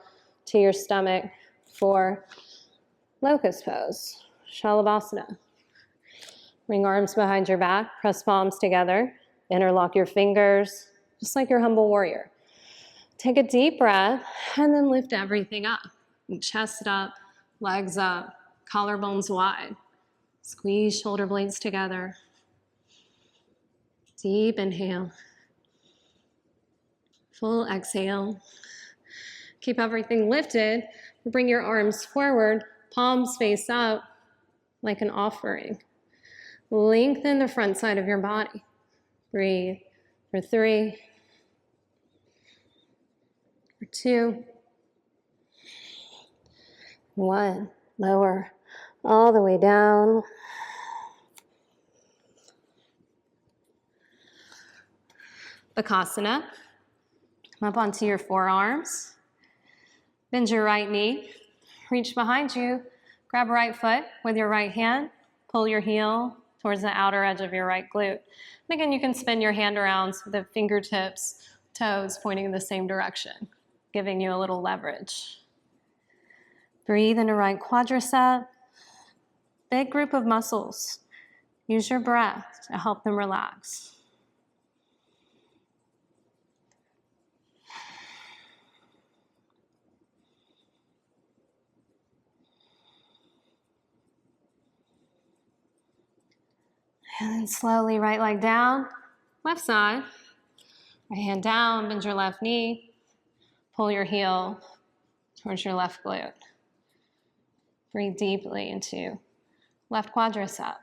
to your stomach for locust pose, Shalabhasana. Bring arms behind your back, press palms together, interlock your fingers, just like your humble warrior. Take a deep breath and then lift everything up. Chest up, legs up, collarbones wide. Squeeze shoulder blades together. Deep inhale. Full exhale. Keep everything lifted. Bring your arms forward, palms face up like an offering. Lengthen the front side of your body. Breathe for 3, for 2, 1. Lower all the way down. Bakasana. Come up onto your forearms. Bend your right knee. Reach behind you. Grab right foot with your right hand. Pull your heel towards the outer edge of your right glute. And again, you can spin your hand around so the fingertips, toes pointing in the same direction, giving you a little leverage. Breathe into right quadricep. Big group of muscles. Use your breath to help them relax. And then slowly, right leg down, left side. Right hand down, bend your left knee. Pull your heel towards your left glute. Breathe deeply into left quadricep.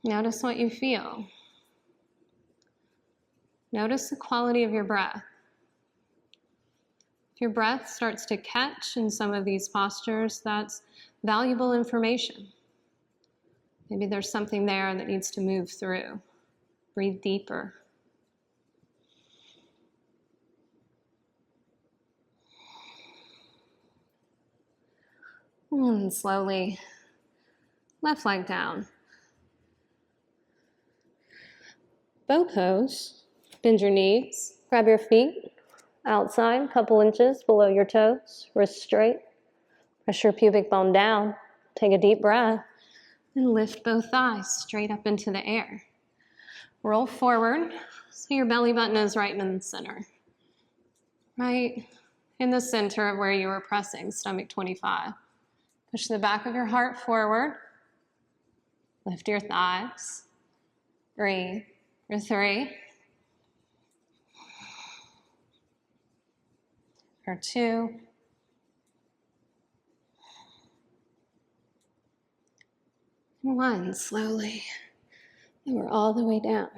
Notice what you feel. Notice the quality of your breath. If your breath starts to catch in some of these postures, that's valuable information. Maybe there's something there that needs to move through. Breathe deeper. And slowly, left leg down. Bow pose. Bend your knees. Grab your feet outside, a couple inches below your toes. Wrist straight. Press your pubic bone down. Take a deep breath. And lift both thighs straight up into the air. Roll forward so your belly button is right in the center. Right in the center of where you were pressing, stomach 25. Push the back of your heart forward. Lift your thighs. Breathe for 3. For 2. And 1, slowly. And we're all the way down.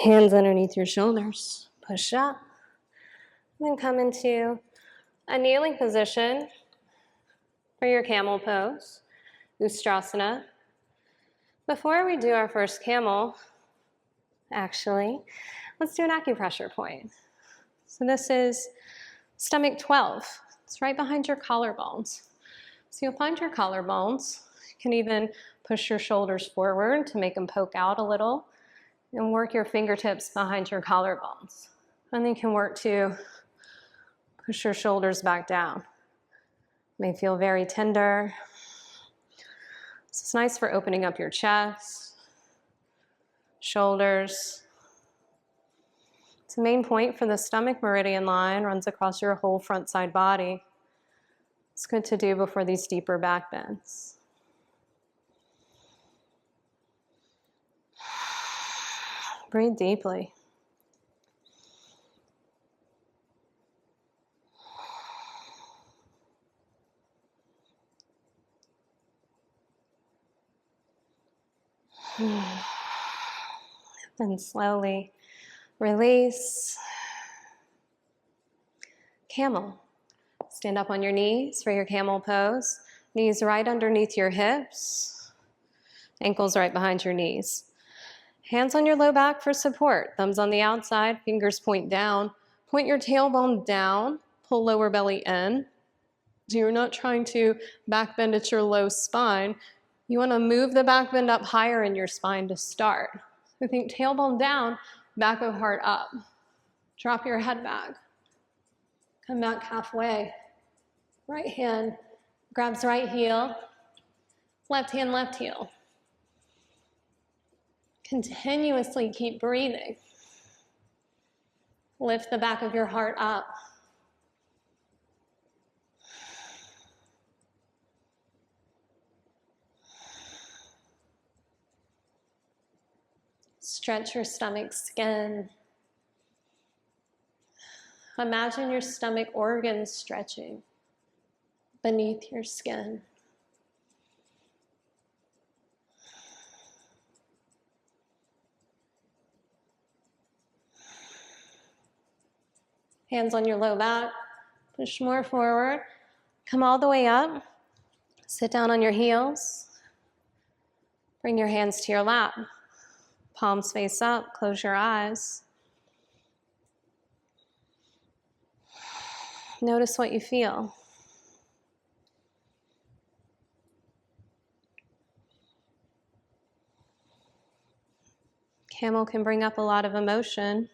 Hands underneath your shoulders. Push up. And then come into a kneeling position for your camel pose, Ustrasana. Before we do our first camel, actually, let's do an acupressure point. So this is stomach 12. It's right behind your collarbones. So you'll find your collarbones. You can even push your shoulders forward to make them poke out a little and work your fingertips behind your collarbones. And then you can work to push your shoulders back down. May feel very tender. So it's nice for opening up your chest, shoulders. It's the main point for the stomach meridian line, runs across your whole front side body. It's good to do before these deeper back bends. Breathe deeply. Then slowly release. Camel. Stand up on your knees for your camel pose. Knees right underneath your hips. Ankles right behind your knees. Hands on your low back for support. Thumbs on the outside, fingers point down. Point your tailbone down, pull lower belly in. So you're not trying to back bend at your low spine. You want to move the back bend up higher in your spine to start. So think tailbone down, back of heart up. Drop your head back. Come back halfway. Right hand grabs right heel. Left hand, left heel. Continuously keep breathing. Lift the back of your heart up. Stretch your stomach skin. Imagine your stomach organs stretching beneath your skin. Hands on your low back. Push more forward. Come all the way up. Sit down on your heels. Bring your hands to your lap. Palms face up. Close your eyes. Notice what you feel. Camel can bring up a lot of emotion.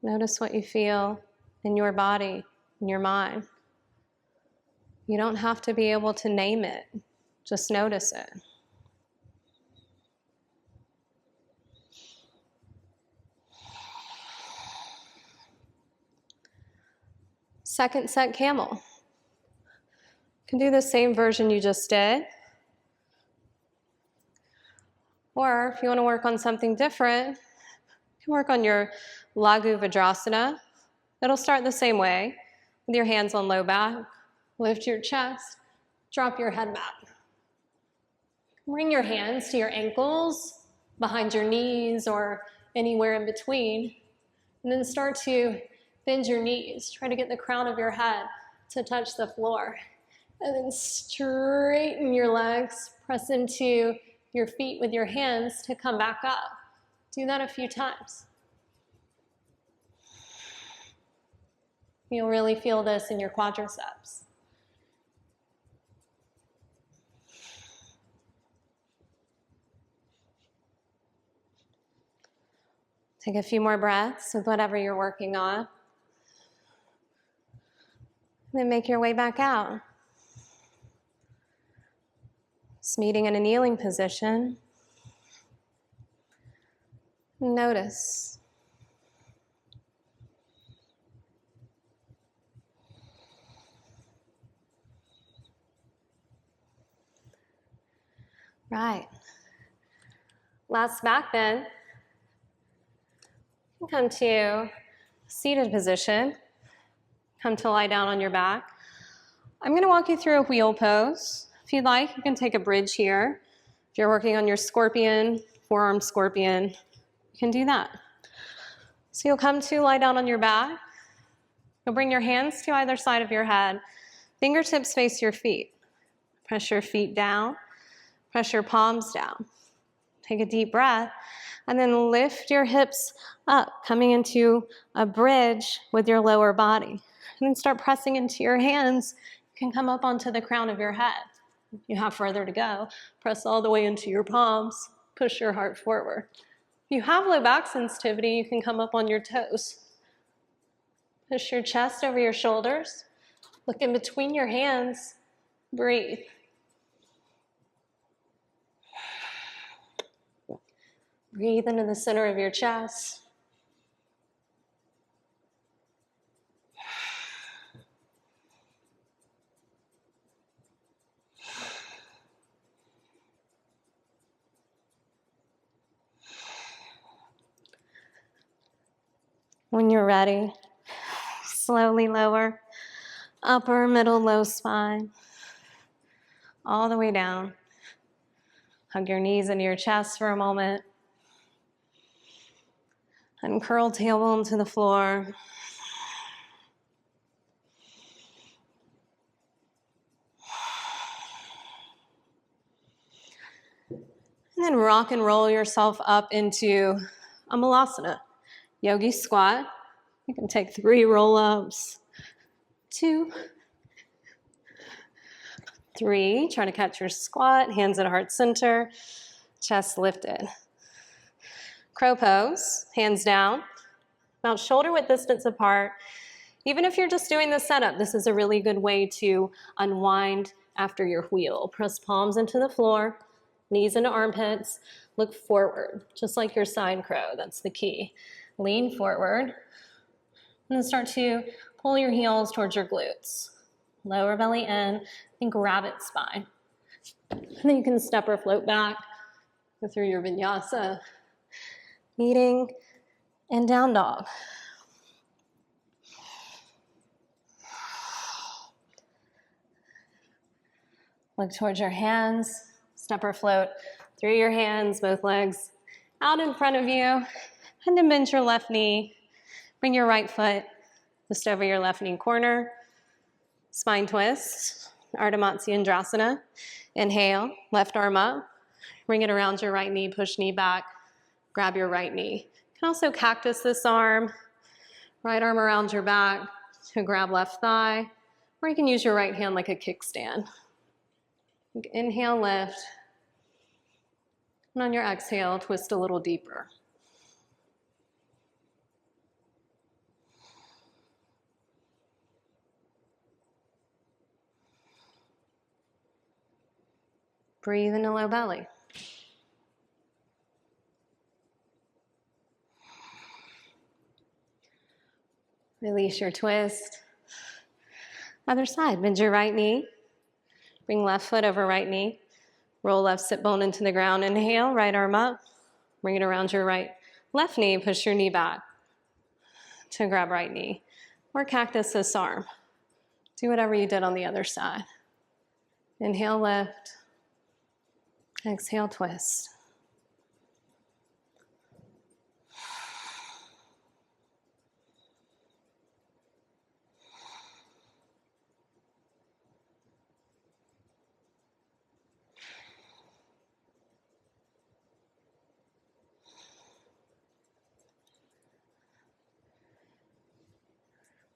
Notice what you feel in your body, in your mind. You don't have to be able to name it. Just notice it. Second set camel. You can do the same version you just did. Or if you want to work on something different, you can work on your Laghu Vajrasana. It'll start the same way, with your hands on low back. Lift your chest, drop your head back. Bring your hands to your ankles, behind your knees, or anywhere in between. And then start to bend your knees. Try to get the crown of your head to touch the floor. And then straighten your legs. Press into your feet with your hands to come back up. Do that a few times. You'll really feel this in your quadriceps. Take a few more breaths with whatever you're working on. And then make your way back out. Just meeting in a kneeling position. Notice. Right. Last back bend. Come to seated position. Come to lie down on your back. I'm going to walk you through a wheel pose. If you'd like, you can take a bridge here. If you're working on your scorpion, forearm scorpion, you can do that. So you'll come to lie down on your back. You'll bring your hands to either side of your head. Fingertips face your feet. Press your feet down. Press your palms down. Take a deep breath. And then lift your hips up, coming into a bridge with your lower body. And then start pressing into your hands. You can come up onto the crown of your head. If you have further to go, press all the way into your palms. Push your heart forward. If you have low back sensitivity, you can come up on your toes. Push your chest over your shoulders. Look in between your hands. Breathe. Breathe into the center of your chest. When you're ready, slowly lower upper, middle, low spine, all the way down. Hug your knees into your chest for a moment. And curl tailbone to the floor. And then rock and roll yourself up into a malasana. Yogi squat. You can take 3 roll-ups. 2, 3. Try to catch your squat. Hands at heart center. Chest lifted. Crow pose, hands down, about shoulder width distance apart. Even if you're just doing the setup, this is a really good way to unwind after your wheel. Press palms into the floor, knees into armpits, look forward, just like your side crow, that's the key. Lean forward, and then start to pull your heels towards your glutes. Lower belly in, think rabbit spine. And then you can step or float back, go through your vinyasa. Meeting and down dog. Look towards your hands, step or float through your hands, both legs out in front of you, and then bend your left knee. Bring your right foot just over your left knee corner. Spine twist, Ardha Matsyendrasana. Inhale, left arm up. Bring it around your right knee, push knee back. Grab your right knee. You can also cactus this arm. Right arm around your back to grab left thigh. Or you can use your right hand like a kickstand. Inhale, lift. And on your exhale, twist a little deeper. Breathe into low belly. Release your twist. Other side, bend your right knee. Bring left foot over right knee. Roll left sit bone into the ground. Inhale, right arm up. Bring it around your left knee. Push your knee back to grab right knee. Or cactus this arm. Do whatever you did on the other side. Inhale, lift. Exhale, twist.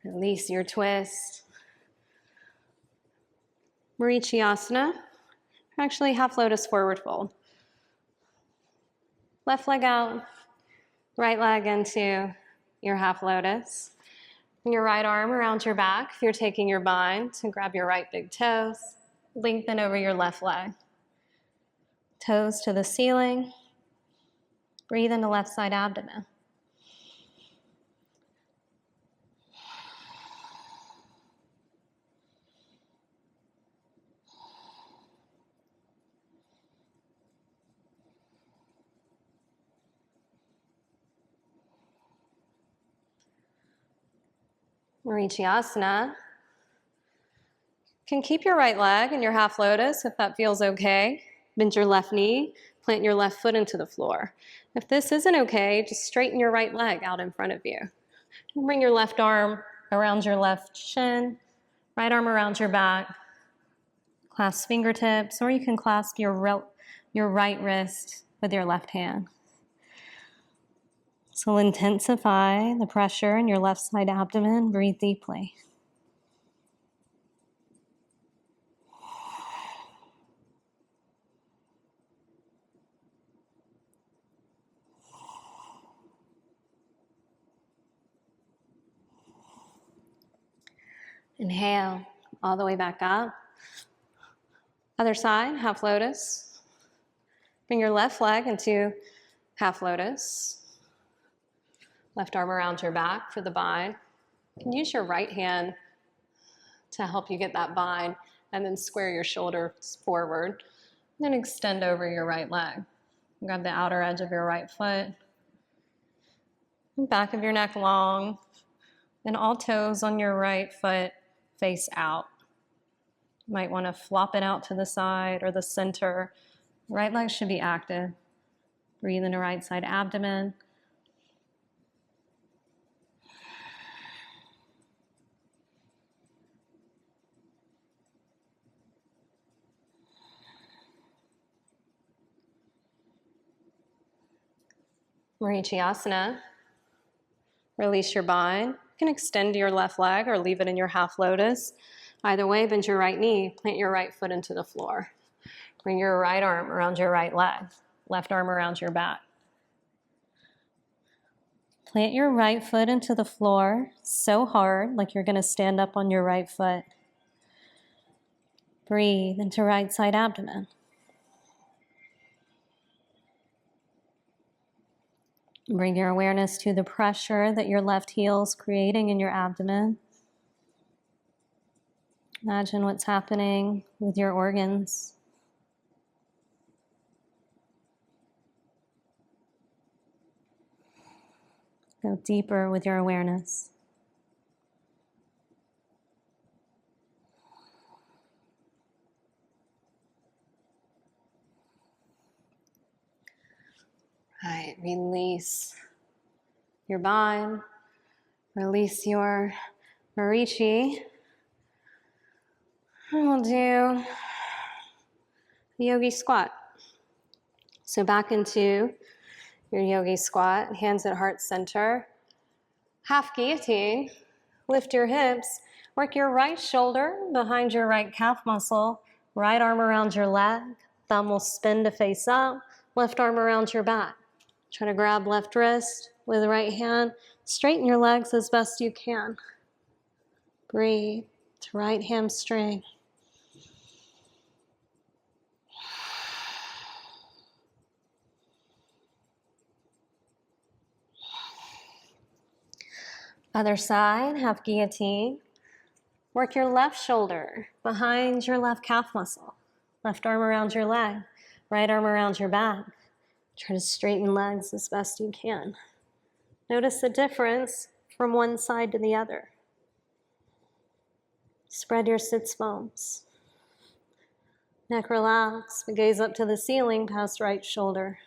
Release your twist. Marichyasana. Actually, half lotus forward fold. Left leg out, right leg into your half lotus. And your right arm around your back if you're taking your bind to grab your right big toes. Lengthen over your left leg. Toes to the ceiling. Breathe into left side abdomen. Marichyasana. Can keep your right leg in your half lotus if that feels okay. Bend your left knee, plant your left foot into the floor. If this isn't okay, just straighten your right leg out in front of you. And bring your left arm around your left shin, right arm around your back. Clasp fingertips, or you can clasp your right wrist with your left hand. So intensify the pressure in your left side abdomen. Breathe deeply. Inhale, all the way back up. Other side, half lotus. Bring your left leg into half lotus. Left arm around your back for the bind. You can use your right hand to help you get that bind, and then square your shoulders forward. And then extend over your right leg. Grab the outer edge of your right foot. Back of your neck long. And all toes on your right foot face out. You might want to flop it out to the side or the center. Right leg should be active. Breathe into right side abdomen. Marichyasana. Release your bind. You can extend your left leg or leave it in your half lotus. Either way, bend your right knee, plant your right foot into the floor. Bring your right arm around your right leg, left arm around your back. Plant your right foot into the floor so hard, like you're going to stand up on your right foot. Breathe into right side abdomen. Bring your awareness to the pressure that your left heel is creating in your abdomen. Imagine what's happening with your organs. Go deeper with your awareness. All right, release your bind, release your Marichi. And we'll do the yogi squat. So back into your yogi squat, hands at heart center. Half guillotine, lift your hips, work your right shoulder behind your right calf muscle, right arm around your leg, thumb will spin to face up, left arm around your back. Try to grab left wrist with the right hand, straighten your legs as best you can. Breathe, right hamstring. Other side, half guillotine. Work your left shoulder behind your left calf muscle. Left arm around your leg, right arm around your back. Try to straighten legs as best you can. Notice the difference from one side to the other. Spread your sits bones. Neck relax, gaze up to the ceiling past right shoulder.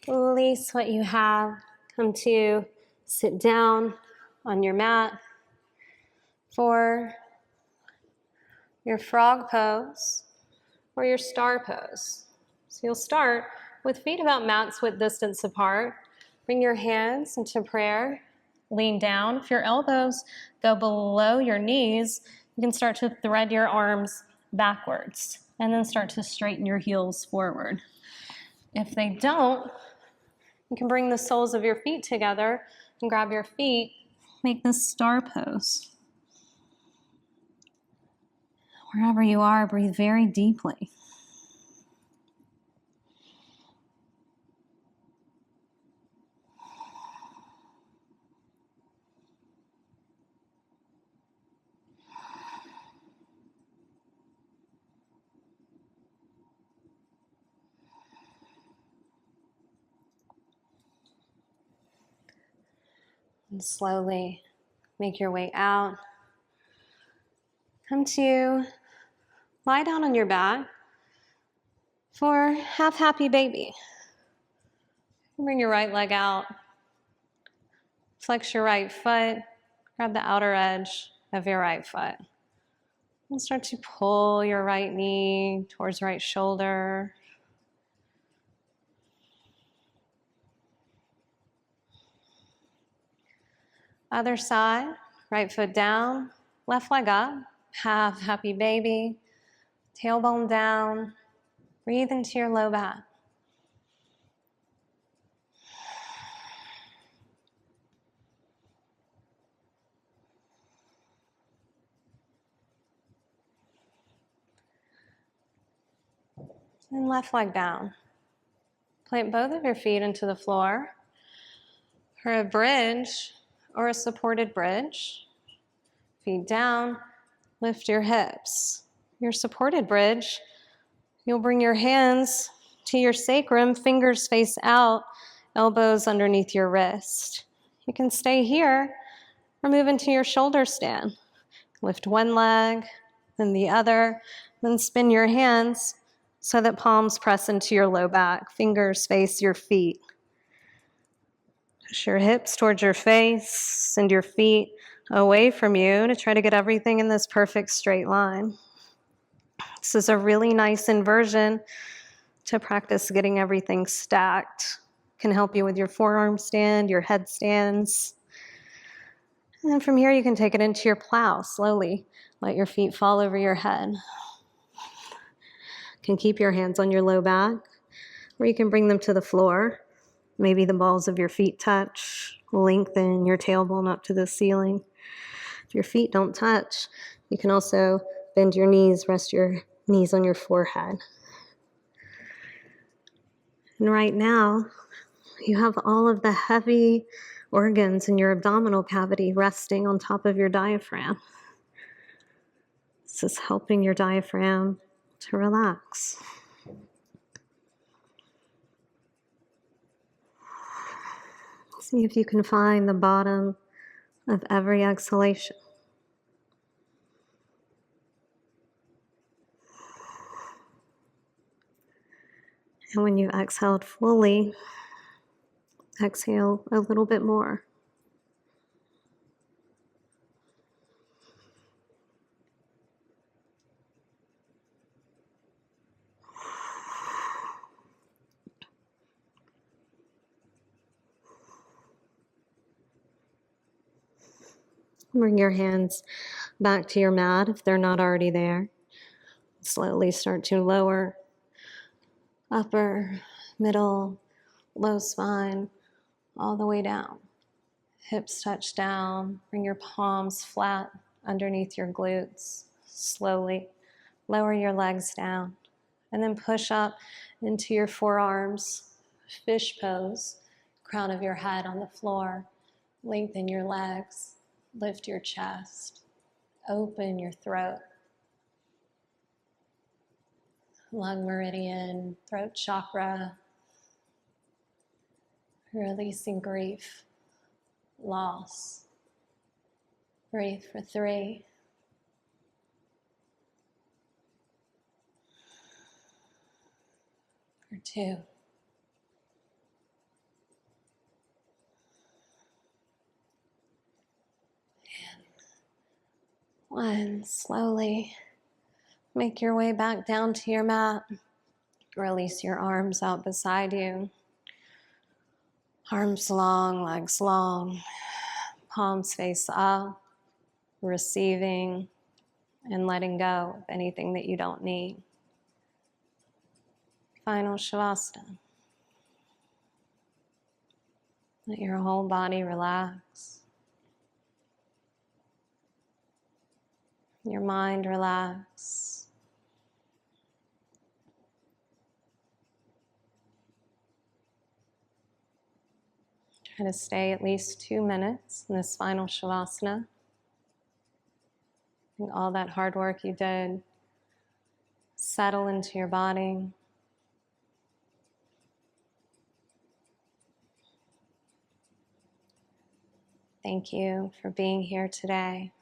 Release what you have. Come to sit down on your mat for your frog pose or your star pose. So you'll start with feet about mat width distance apart. Bring your hands into prayer. Lean down. If your elbows go below your knees, you can start to thread your arms backwards and then start to straighten your heels forward. If they don't, you can bring the soles of your feet together and grab your feet. Make this star pose. Wherever you are, breathe very deeply. And slowly make your way out. Come to lie down on your back for half happy baby. Bring your right leg out. Flex your right foot. Grab the outer edge of your right foot. And start to pull your right knee towards right shoulder. Other side, right foot down, left leg up, half happy baby, tailbone down, breathe into your low back. And left leg down. Plant both of your feet into the floor for a bridge or a supported bridge. Feet down, lift your hips. Your supported bridge, you'll bring your hands to your sacrum, fingers face out, elbows underneath your wrist. You can stay here or move into your shoulder stand. Lift one leg, then the other, then spin your hands so that palms press into your low back, fingers face your feet. Push your hips towards your face, send your feet away from you to try to get everything in this perfect straight line. This is a really nice inversion to practice getting everything stacked. Can help you with your forearm stand, your headstands. And then from here, you can take it into your plow slowly. Let your feet fall over your head. You can keep your hands on your low back, or you can bring them to the floor. Maybe the balls of your feet touch. Lengthen your tailbone up to the ceiling. If your feet don't touch, you can also bend your knees, rest your knees on your forehead. And right now, you have all of the heavy organs in your abdominal cavity resting on top of your diaphragm. This is helping your diaphragm to relax. See if you can find the bottom of every exhalation. And when you exhaled fully, exhale a little bit more. Bring your hands back to your mat if they're not already there. Slowly start to lower upper, middle, low spine, all the way down. Hips touch down. Bring your palms flat underneath your glutes. Slowly lower your legs down. And then push up into your forearms, fish pose, crown of your head on the floor. Lengthen your legs. Lift your chest. Open your throat. Lung meridian, throat chakra. Releasing grief, loss. Breathe for 3. For 2. And 1. Slowly make your way back down to your mat. Release your arms out beside you. Arms long, legs long. Palms face up. Receiving and letting go of anything that you don't need. Final Shavasana. Let your whole body relax. Your mind relax. Try to stay at least 2 minutes in this final Shavasana. And all that hard work you did settle into your body. Thank you for being here today.